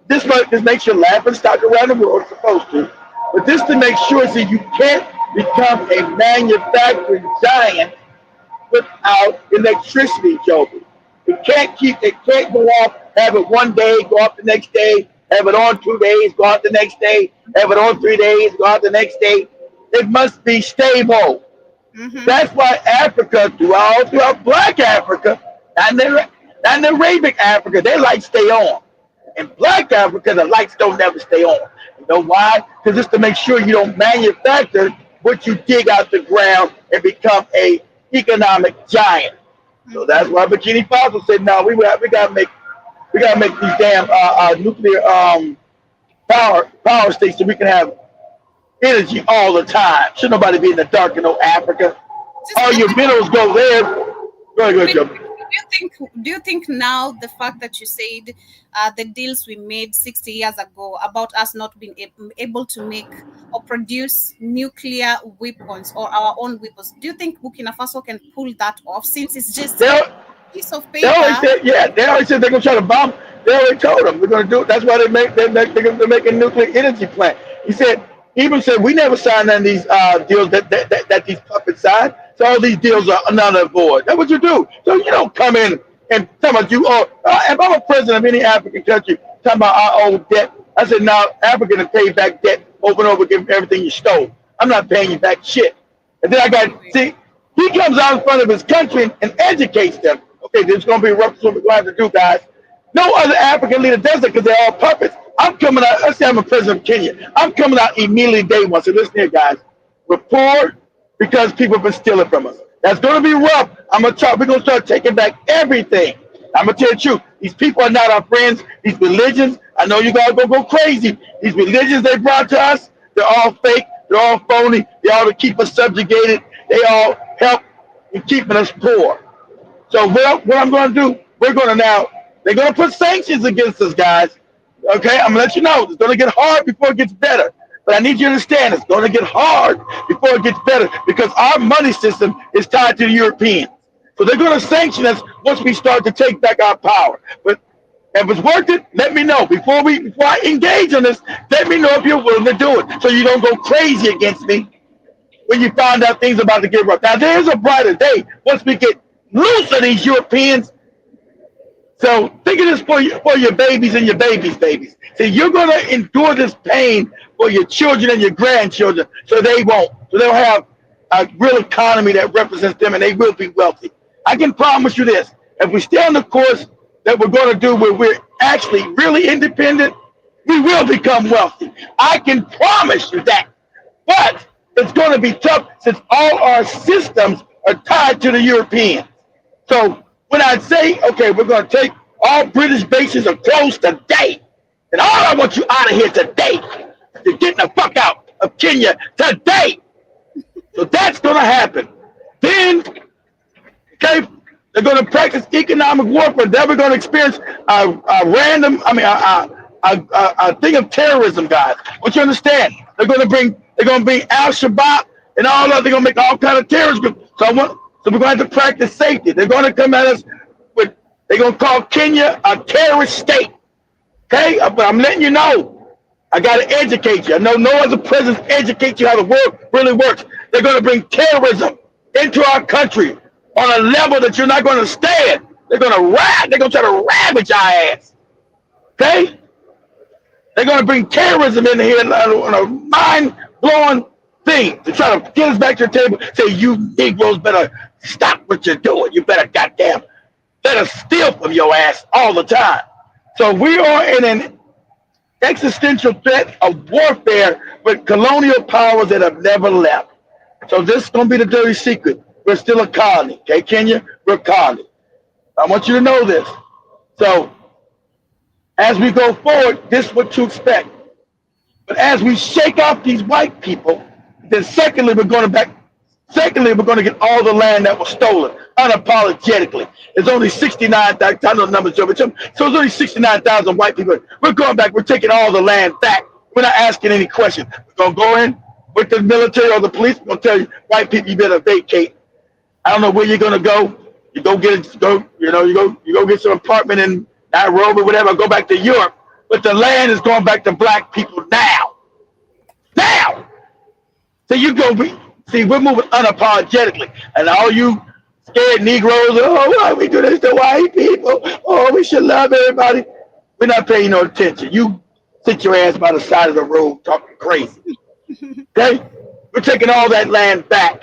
this makes you laugh and stock around the world. It's supposed to, but this to make sure so you can't become a manufacturing giant without electricity, Joby. It can't go off, have it one day, go off the next day, have it on 2 days, go out the next day, have it on 3 days, go out the next day. It must be stable. That's why Africa, throughout Black Africa, and the Arabic Africa, their lights stay on. In Black Africa, the lights don't never stay on. You know why? Because it's to make sure you don't manufacture what you dig out the ground and become a economic giant. So that's why Bikini Faso said, "No, we gotta make these damn nuclear power stations so we can have energy all the time. Should nobody be in the dark in no Africa. All your minerals go there. Go ahead, Joe. Do you think now the fact that you said the deals we made 60 years ago about us not being able to make or produce nuclear weapons or our own weapons, do you think Burkina Faso can pull that off since it's just a piece of paper? They already said they're gonna try to bomb. They already told them they're gonna do it. That's why they're making a nuclear energy plant. He even said we never signed none of these deals that these puppets signed. So all these deals are none of void. That's what you do. So you don't come in and tell about you. If I'm a president of any African country, talking about our old debt, I said, now Africa can pay back debt over and over again for everything you stole. I'm not paying you back shit. And then he comes out in front of his country and educates them. Okay, this is going to be rough, what we're going to do, guys. No other African leader does it because they're all puppets. I'm coming out, let's say I'm a president of Kenya. I'm coming out immediately day one. So listen here, guys. We're poor because people have been stealing from us. That's going to be rough. We're going to start taking back everything. I'm going to tell you the truth. These people are not our friends. These religions, I know you guys are going to go crazy. These religions they brought to us, they're all fake. They're all phony. They all to keep us subjugated. They all help in keeping us poor. So what I'm going to do, they're going to put sanctions against us, guys. Okay, I'm going to let you know. It's going to get hard before it gets better. But I need you to understand it's going to get hard before it gets better because our money system is tied to the Europeans. So they're going to sanction us once we start to take back our power. But if it's worth it, let me know. Before I engage on this, let me know if you're willing to do it so you don't go crazy against me when you find out things are about to get rough. Now, there's a brighter day once we get loose of these Europeans. So think of this for your babies and your babies. So you're going to endure this pain for your children and your grandchildren so they won't. So they'll have a real economy that represents them and they will be wealthy. I can promise you this. If we stay on the course that we're going to do where we're actually really independent, we will become wealthy. I can promise you that. But it's going to be tough since all our systems are tied to the Europeans. So when I say, okay, we're going to take all British bases are closed today, and all I want you out of here today, you're getting the fuck out of Kenya today. So that's going to happen. Then, okay, They're going to practice economic warfare. Then we're going to experience a thing of terrorism, guys. What you understand? They're going to bring Al Shabaab and all that. They're going to make all kind of terrorist groups. So we're going to have to practice safety. They're going to come at us with. They're going to call Kenya a terrorist state. Okay, but I'm letting you know. I got to educate you. I know no other president educates you how the world really works. They're going to bring terrorism into our country on a level that you're not going to stand. They're going to try to ravage our ass. Okay? They're going to bring terrorism in here on a mind-blowing thing to try to get us back to the table. Say, you Negroes better stop what you're doing. You better goddamn let us steal from your ass all the time. So we are in an existential threat of warfare with colonial powers that have never left. So this is going to be the dirty secret. We're still a colony. Okay, Kenya? We're a colony. I want you to know this. So as we go forward, this is what to expect. But as we shake off these white people, then secondly, we're going to get all the land that was stolen unapologetically. There's only 69,000, I know the numbers, so it's only 69,000 white people. We're going back, we're taking all the land back. We're not asking any questions. We're going to go in with the military or the police. We're going to tell you, white people, you better vacate. I don't know where you're going to go. You go get some apartment in Nairobi, whatever, go back to Europe. But the land is going back to black people now. Now! So we're moving unapologetically. And all you scared Negroes, why we do this to white people? Oh, we should love everybody. We're not paying no attention. You sit your ass by the side of the road talking crazy. Okay? We're taking all that land back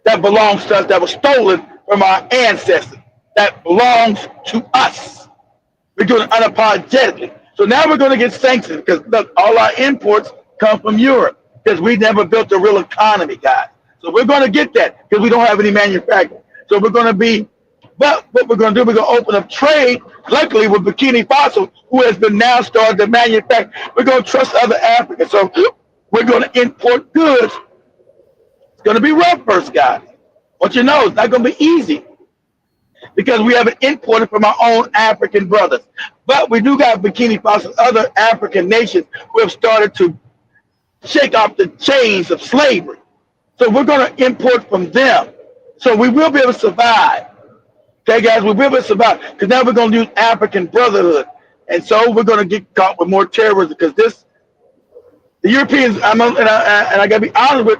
that belongs to us, that was stolen from our ancestors, that belongs to us. We're doing it unapologetically. So now we're going to get sanctions because, look, all our imports come from Europe because we never built a real economy, guys. So we're going to get that because we don't have any manufacturing. So we're going to be, but what we're going to do, we're going to open up trade, luckily with Burkina Faso, who has been now started to manufacture. We're going to trust other Africans. So we're going to import goods. It's going to be rough first, guys. What you know, it's not going to be easy because we haven't imported from our own African brothers. But we do got Burkina Faso and other African nations who have started to shake off the chains of slavery. So we're going to import from them. So we will be able to survive. Okay, guys, we'll be able to survive because now we're going to use African brotherhood. And so we're going to get caught with more terrorism because the Europeans, and I got to be honest with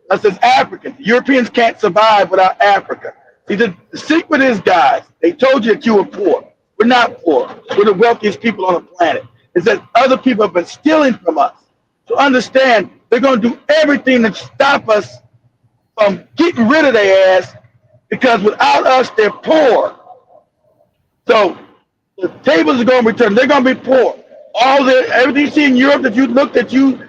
us as Africans, the Europeans can't survive without Africa. See, the secret is, guys, they told you that you were poor. We're not poor. We're the wealthiest people on the planet. It's that other people have been stealing from us. So understand, they're going to do everything to stop us from getting rid of their ass because without us, they're poor. So the tables are going to return. They're going to be poor. Everything you see in Europe that you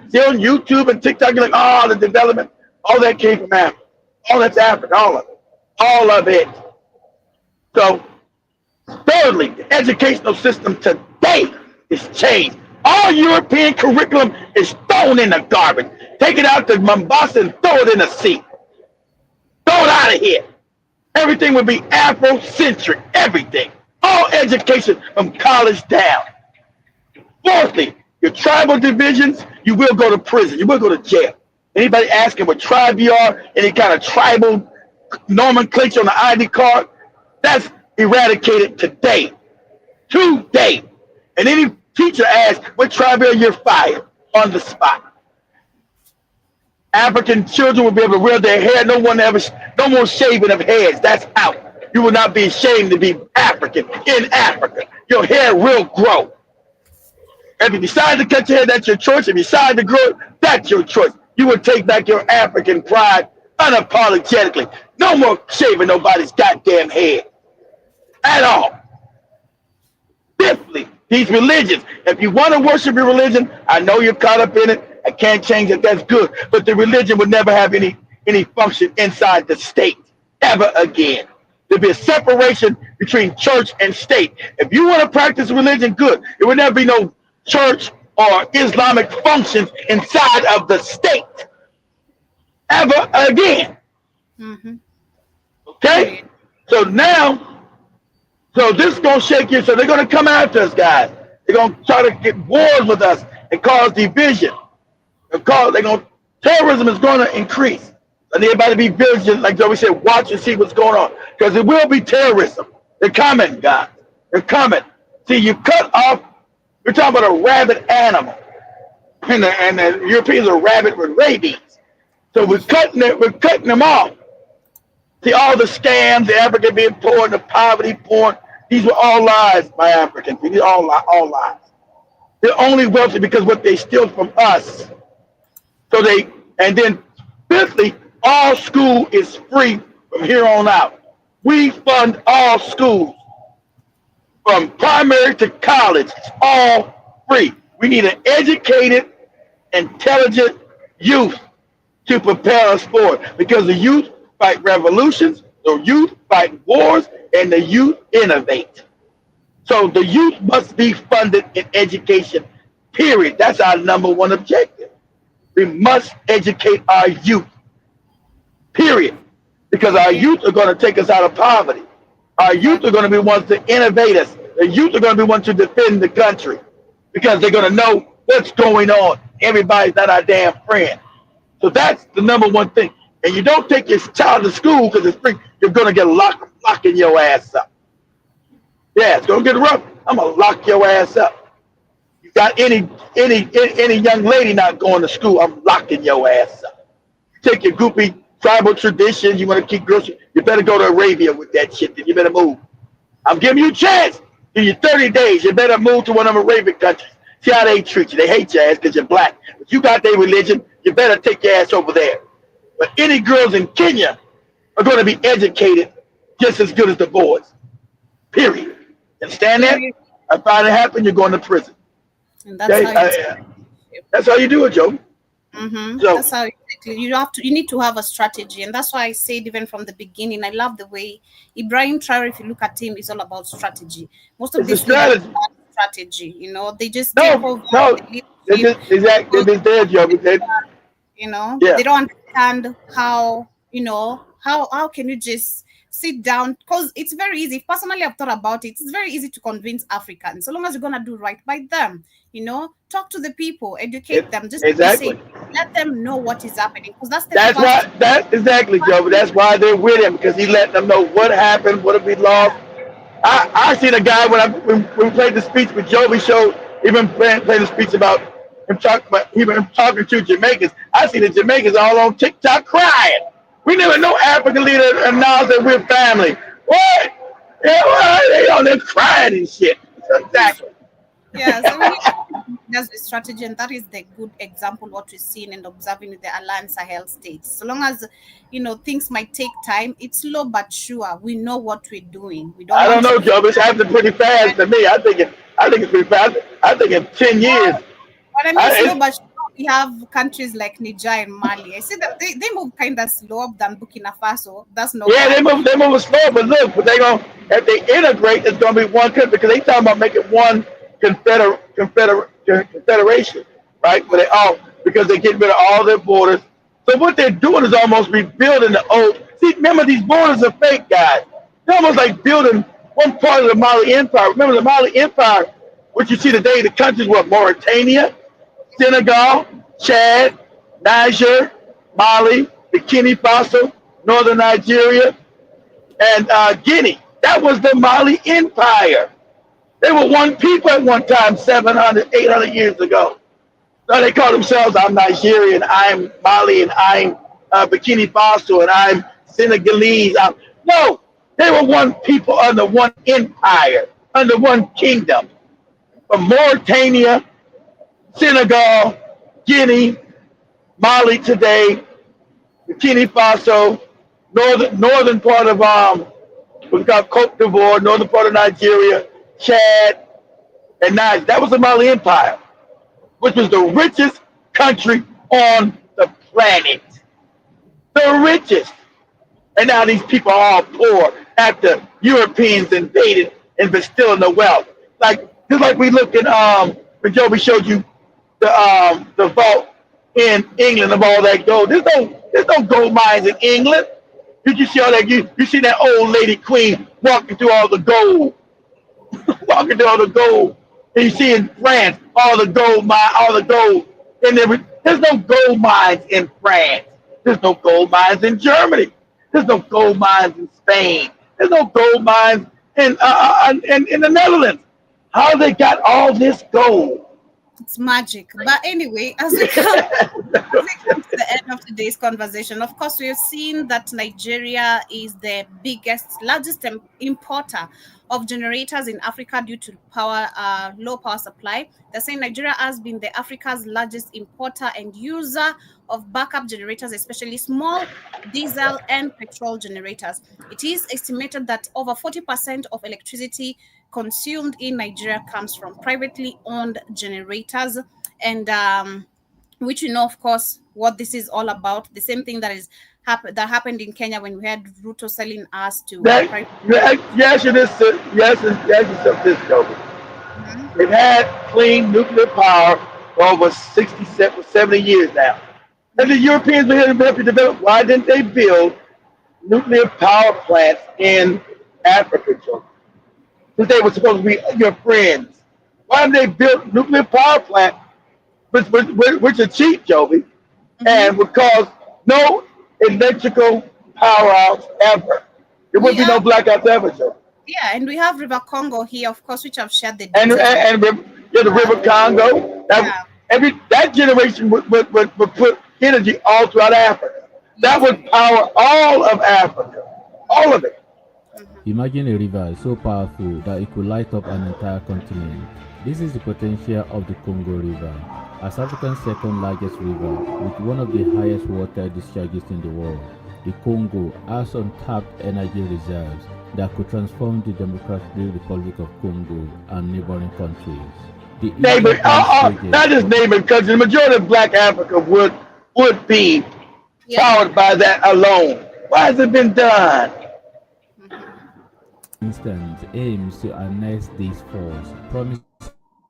see on YouTube and TikTok, you're like, oh, the development, all that came from Africa. All that's Africa, all of it. All of it. So, thirdly, the educational system today is changed. All European curriculum is thrown in the garbage. Take it out to Mombasa and throw it in the sea. Throw it out of here. Everything would be Afrocentric. Everything. All education from college down. Fourthly, your tribal divisions, you will go to prison. You will go to jail. Anybody asking what tribe you are, any kind of tribal nomenclature on the ID card, that's eradicated today. Today. And any teacher asks what tribe are you, you're fired on the spot. African children will be able to wear their hair. No more shaving of heads. That's out. You will not be ashamed to be African in Africa. Your hair will grow. If you decide to cut your hair, that's your choice. If you decide to grow it, that's your choice. You will take back your African pride unapologetically. No more shaving nobody's goddamn head at all. Fifthly, these religions. If you want to worship your religion, I know you're caught up in it. I can't change it. That's good. But the religion would never have any function inside the state ever again. There'd be a separation between church and state. If you want to practice religion, good. There would never be no church or Islamic functions inside of the state ever again. Mm-hmm. Okay? So now So this is gonna shake you. So they're gonna come after us, guys. They're gonna try to get wars with us and cause division. Terrorism is gonna increase. And everybody be vigilant, like Joey said, watch and see what's going on. Because it will be terrorism. They're coming, guys. They're coming. See, you cut off, we're talking about a rabid animal. And the Europeans are rabid with rabies. So we're cutting them off. See, all the scams, the African being poor, the poverty porn, these were all lies by Africans. These are all lies. They're only wealthy because what they steal from us. And then fifthly, all school is free from here on out. We fund all schools from primary to college. It's all free. We need an educated, intelligent youth to prepare us for it, because the youth fight revolutions, the youth fight wars, and the youth innovate. So the youth must be funded in education, period. That's our number one objective. We must educate our youth, period, because our youth are going to take us out of poverty. Our youth are going to be ones to innovate us. The youth are going to be ones to defend the country, because they're going to know what's going on. Everybody's not our damn friend. So that's the number one thing. And you don't take your child to school because it's free. You're going to get locking your ass up. Yeah, it's going to get rough. I'm going to lock your ass up. You got any young lady not going to school, I'm locking your ass up. You take your goopy tribal traditions, you want to keep girls, you better go to Arabia with that shit, then you better move. I'm giving you a chance. Give you 30 days. You better move to one of them Arabian countries. See how they treat you. They hate your ass because you're black. But you got their religion, you better take your ass over there. But any girls in Kenya are going to be educated just as good as the boys. Period. Understand that? I find it happen, you're going to prison. And that's that's how you do it, Joe. Mm-hmm. So, that's how you need to have a strategy, and that's why I said even from the beginning, I love the way Ibrahim Traore, if you look at him, is all about strategy. Most of these strategy, you know, they just take over. They just there, Joe. You know, they don't understand how, you know, how can you just sit down, because it's very easy. Personally, I've thought about it. It's very easy to convince Africans, so long as you're gonna do right by them. You know, talk to the people, educate them, just say, let them know what is happening, because that's exactly, Joe. But that's why they're with him, because he let them know what happened, what have we lost. I seen a guy when we played the speech with Joby Show, even playing the speech about him talking to Jamaicans. I see the Jamaicans all on TikTok crying. We never know African leader announced that we're family. What? Yeah, well, they on there crying and shit. Exactly. Yeah, so that's the strategy, and that is the good example what we're seeing and observing in the Alliance Sahel states. So long as, you know, things might take time, it's slow but sure. We know what we're doing. I don't know, Joe. It's happening pretty fast to me. I think it's pretty fast. I think in 10 years. But I mean, slow but sure. We have countries like Niger and Mali. I see that they move kind of slower than Burkina Faso. That's no. Yeah, they move slow, but look, but if they integrate, it's gonna be one country, because they talking about making one confederation, right? Where because they get rid of all their borders. So what they're doing is almost rebuilding the old. See, remember, these borders are fake, guys. They're almost like building one part of the Mali Empire. Remember the Mali Empire, what you see today, the countries were Mauritania, Senegal, Chad, Niger, Mali, Burkina Faso, Northern Nigeria, and Guinea. That was the Mali Empire. They were one people at one time, 700, 800 years ago. So they call themselves, I'm Nigerian, I'm Mali, and I'm Burkina Faso, and I'm Senegalese. No, they were one people under one empire, under one kingdom. From Mauritania, Senegal, Guinea, Mali today, Burkina Faso, northern part of what's called Cote d'Ivoire, northern part of Nigeria, Chad, and Niger. That was the Mali Empire, which was the richest country on the planet. The richest. And now these people are all poor after Europeans invaded and bestilling the wealth. Just like we looked at when Joby showed you the vault in England of all that gold. There's no gold mines in England. Did you see all that? You see that old lady queen walking through all the gold Walking through all the gold. And you see in France, all the gold mine, all the gold. And there's no gold mines in France. There's no gold mines in Germany. There's no gold mines in Spain. There's no gold mines in the Netherlands. How they got all this gold? It's magic. But anyway, as we come to the end of today's conversation, of course, we have seen that Nigeria is the biggest, largest importer of generators in Africa due to low power supply. They're saying Nigeria has been the Africa's largest importer and user of backup generators, especially small diesel and petrol generators. It is estimated that over 40% of electricity consumed in Nigeria comes from privately owned generators, and which you know, of course, what this is all about. The same thing that happened in Kenya when we had Ruto selling us to Yes, it is. Yes, it's this Joby. They've had clean nuclear power for over 70 years now. And the Europeans were here to help you develop. Why didn't they build nuclear power plants in Africa, Joby? Because they were supposed to be your friends. Why haven't they built nuclear power plant, which are cheap, Joby, and would cause no electrical power outs ever? There wouldn't be no blackouts ever, Joby. Yeah, and we have River Congo here, of course, which I've shared the and the River Congo. That generation would put energy all throughout Africa. That would power all of Africa, all of it. Imagine a river so powerful that it could light up an entire continent. This is the potential of the Congo River, as Africa's second largest river with one of the highest water discharges in the world. The Congo has untapped energy reserves that could transform the Democratic Republic of Congo and neighboring countries. Not just neighboring countries. The majority of Black Africa would be powered by that alone. Why has it been done? Instance aims to harness these forces, promising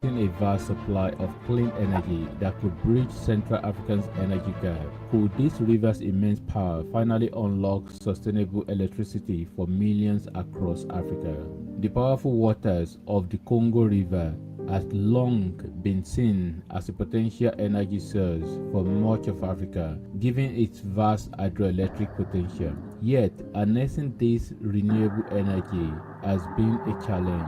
a vast supply of clean energy that could bridge Central Africa's energy gap. Could this river's immense power finally unlock sustainable electricity for millions across Africa? The powerful waters of the Congo River has long been seen as a potential energy source for much of Africa, given its vast hydroelectric potential. Yet, harnessing this renewable energy has been a challenge,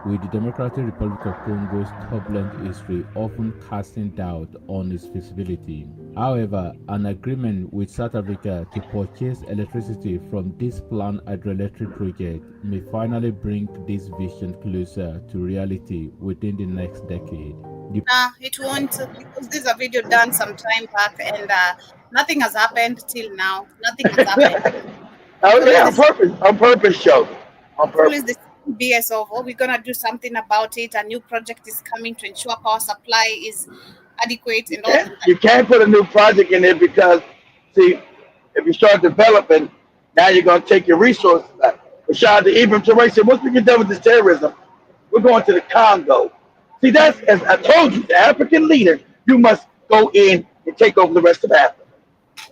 with the Democratic Republic of Congo's turbulent history often casting doubt on its feasibility. However, an agreement with South Africa to purchase electricity from this planned hydroelectric project may finally bring this vision closer to reality within the next decade. It won't, because this is a video done some time back, and nothing has happened till now. Nothing has happened. On purpose, show. On purpose. The BS of, we're gonna do something about it. A new project is coming to ensure power supply is adequate and all that. You can't put a new project in there because, see, if you start developing, now you're gonna take your resources back. Rashad, the Ibram Traore said, once we get done with this terrorism, we're going to the Congo. See, that's, as I told you, the African leader, you must go in and take over the rest of Africa.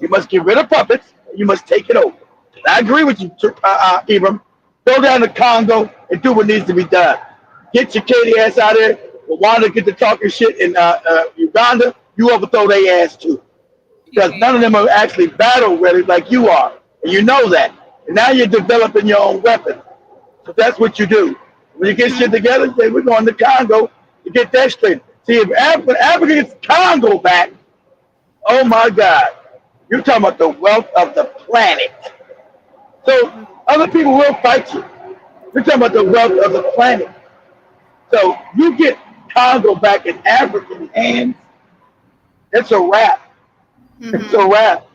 You must get rid of puppets. You must take it over. And I agree with you, Ibram. Go down to Congo and do what needs to be done. Get your Katie ass out there. Rwanda get to talking shit in Uganda. You overthrow their ass too. Because none of them are actually battle ready like you are. And you know that. And now you're developing your own weapons. So that's what you do. When you get shit together, you say, we're going to Congo to get that straight. See, if Africa gets Congo back, oh my God, you're talking about the wealth of the planet. So other people will fight you. You're talking about the wealth of the planet. So you get Congo back in African hands, it's a wrap. It's a wrap.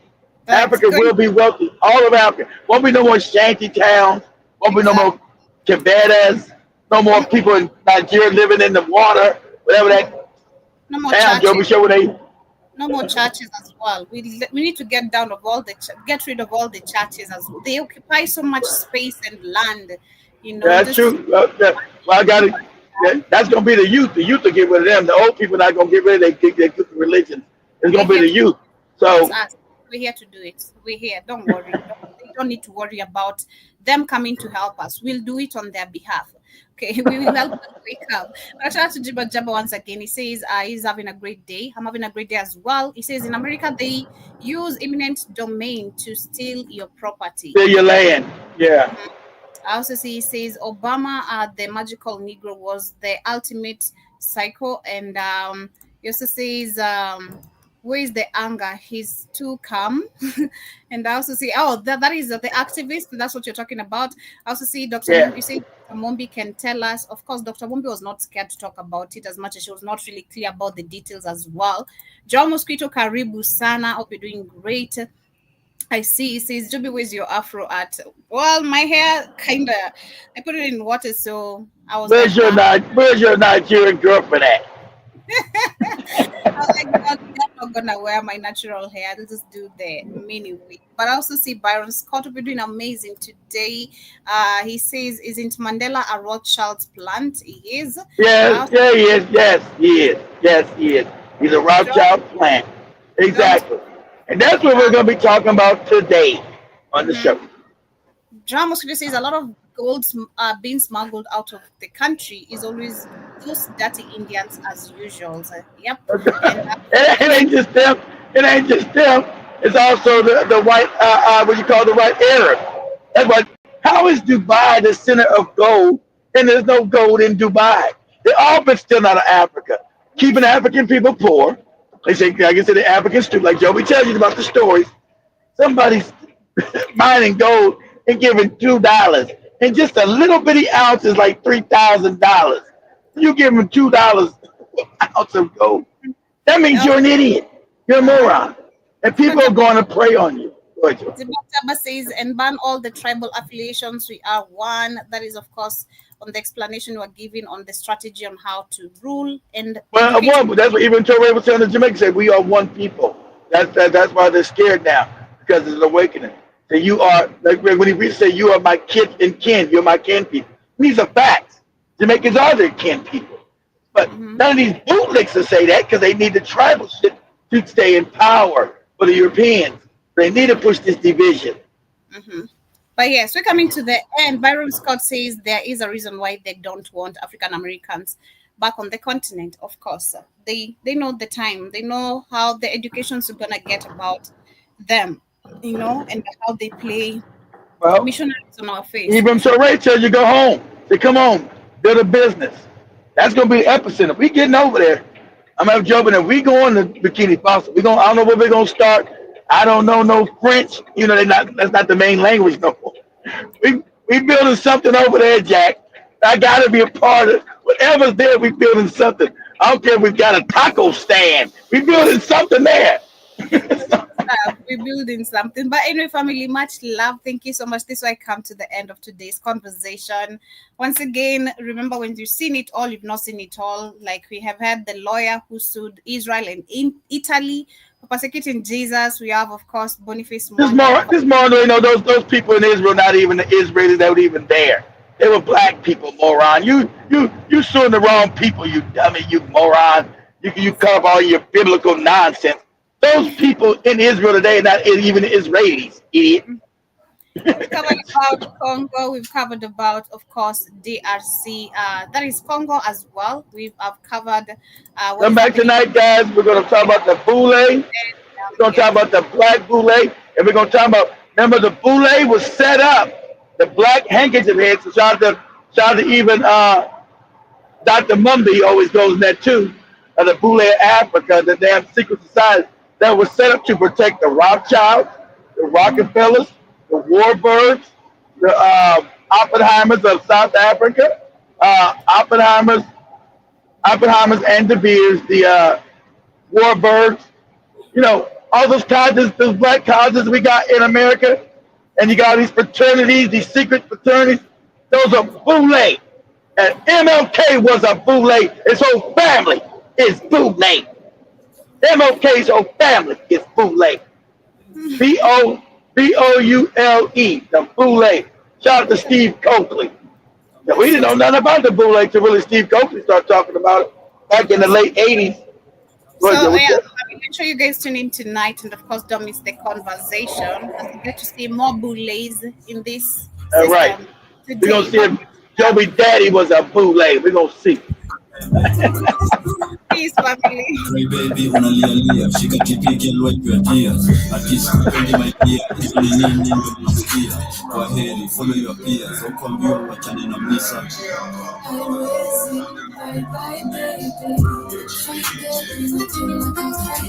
Africa will be wealthy. All of Africa. Won't be no more shanty towns. Won't be no more Quebedas. No more people in Nigeria living in the water. Whatever that no more town, Joe, show they. No more churches as well. We need to get rid of all the churches as well. They occupy so much space and land. You know. That's true. Well, I got it. That's gonna be the youth. The youth will get rid of them. The old people not gonna get rid of their religion. It's gonna be the youth. So we're here to do it. We're here. Don't worry. don't need to worry about them coming to help us. We'll do it on their behalf. Okay, we will help them wake up. But shout out to Jibba Jabba once again. He says he's having a great day. I'm having a great day as well. He says in America they use eminent domain to steal your property. Steal your land. Yeah. I also see he says Obama, the magical Negro, was the ultimate psycho, and he also says where is the anger? He's too calm. And I also see that is the activist. That's what you're talking about. I also see Dr. Yeah. You say Dr. Mombi can tell us. Of course, Dr. Mombi was not scared to talk about it as much as she was not really clear about the details as well. John Mosquito Karibu Sana, hope you're doing great. I see. It says, Joby, where's your afro at? Well, my hair kinda. I put it in water, so I was. Where's your Nigerian girlfriend at? I was like, no, I'm not gonna wear my natural hair. I'll just do the mini wig. But I also see Byron Scott will be doing amazing today. He says, isn't Mandela a Rothschild's plant? He is. Yes, yeah, he is. Yes, he is. Yes, he is. He's a Rothschild plant. Exactly. And that's what we're going to be talking about today on the show. John Mosquito says a lot of gold being smuggled out of the country is always those dirty Indians as usual. So, yep. It ain't just them. It ain't just them. It's also the white, what you call the white Arab. That's why. How is Dubai the center of gold and there's no gold in Dubai? They all been still out of Africa, keeping African people poor. They say, like I said, the Africans too. Like Joey tells you about the stories. Somebody's mining gold and giving $2, and just a little bitty ounce is like $3,000. You give them $2 an ounce of gold. That means you're an idiot. You're a moron, and people are going to prey on you. Zimbabwe says, and ban all the tribal affiliations. We are one. That is, of course, on the explanation we're giving on the strategy on how to rule. And well, that's what even Torre was saying in Jamaica. Said we are one people. That's why they're scared now, because it's an awakening. So you are, like when he say you are my kith and kin, you're my kin people. These are facts. Jamaicans are their kin people. But none of these bootlicks will say that because they need the tribal shit to stay in power for the Europeans. They need to push this division. But yes, we're coming to the end. Byron Scott says there is a reason why they don't want African Americans back on the continent. Of course, they know the time. They know how the educations are gonna get about them, and how they play missionaries on our face. Even so, Ray tells you go home. Say come home, build a business. That's gonna be the epicenter. We getting over there. I'm not joking. If we going to Bikini Faso, I don't know where we're gonna start. I don't know no French. That's not the main language no more. We building something over there, Jack. I gotta be a part of whatever's there. We building something. I don't care if we've got a taco stand. We building something there. We're building something. But anyway, family, much love. Thank you so much. This is why I come to the end of today's conversation. Once again, remember, when you've seen it all, you've not seen it all. Like we have had the lawyer who sued Israel and in Italy for persecuting Jesus. We have, of course, Boniface. This more, those people in Israel, not even the Israelis that were even there. They were black people, moron. You suing the wrong people, you dummy, you moron. You cover all your biblical nonsense. Those people in Israel today are not even Israelis, idiot. We've covered about Congo. We've covered about, of course, DRC. That is Congo as well. I've covered. Come back tonight, guys. We're going to talk about the boule. We're going to talk about the black boule. And we're going to talk about, remember, the boule was set up, the black handkerchief head. So shout out to even Dr. Mumby always goes in there too. The boule of Africa, the damn secret society that was set up to protect the Rothschilds, the Rockefellers, the Warburgs, the Oppenheimers of South Africa, Oppenheimers and De Beers, the Warburgs, all those colleges, those black colleges we got in America, and you got these fraternities, these secret fraternities, those are boule. And MLK was a boule. His whole family is boule. MLK's whole family is boule. B-O-U-L-E, the boule. Shout out to Steve Coakley. Now, we didn't know nothing about the boule until really Steve Coakley started talking about it back in the late 80s. So Roger, what's yeah, that? I mean, make sure you guys tune in tonight, and of course, don't miss the conversation, as we get to see more boules in this All right. system We're going to today. see if Joey Daddy was a bootleg. We're going to see. Peace, family. Cry baby unalia shika kipiki lwepe tears akisi kupendi my dear hizo ni nini ndo nasikia kwa heri follow your peers uko mbio wachane na misa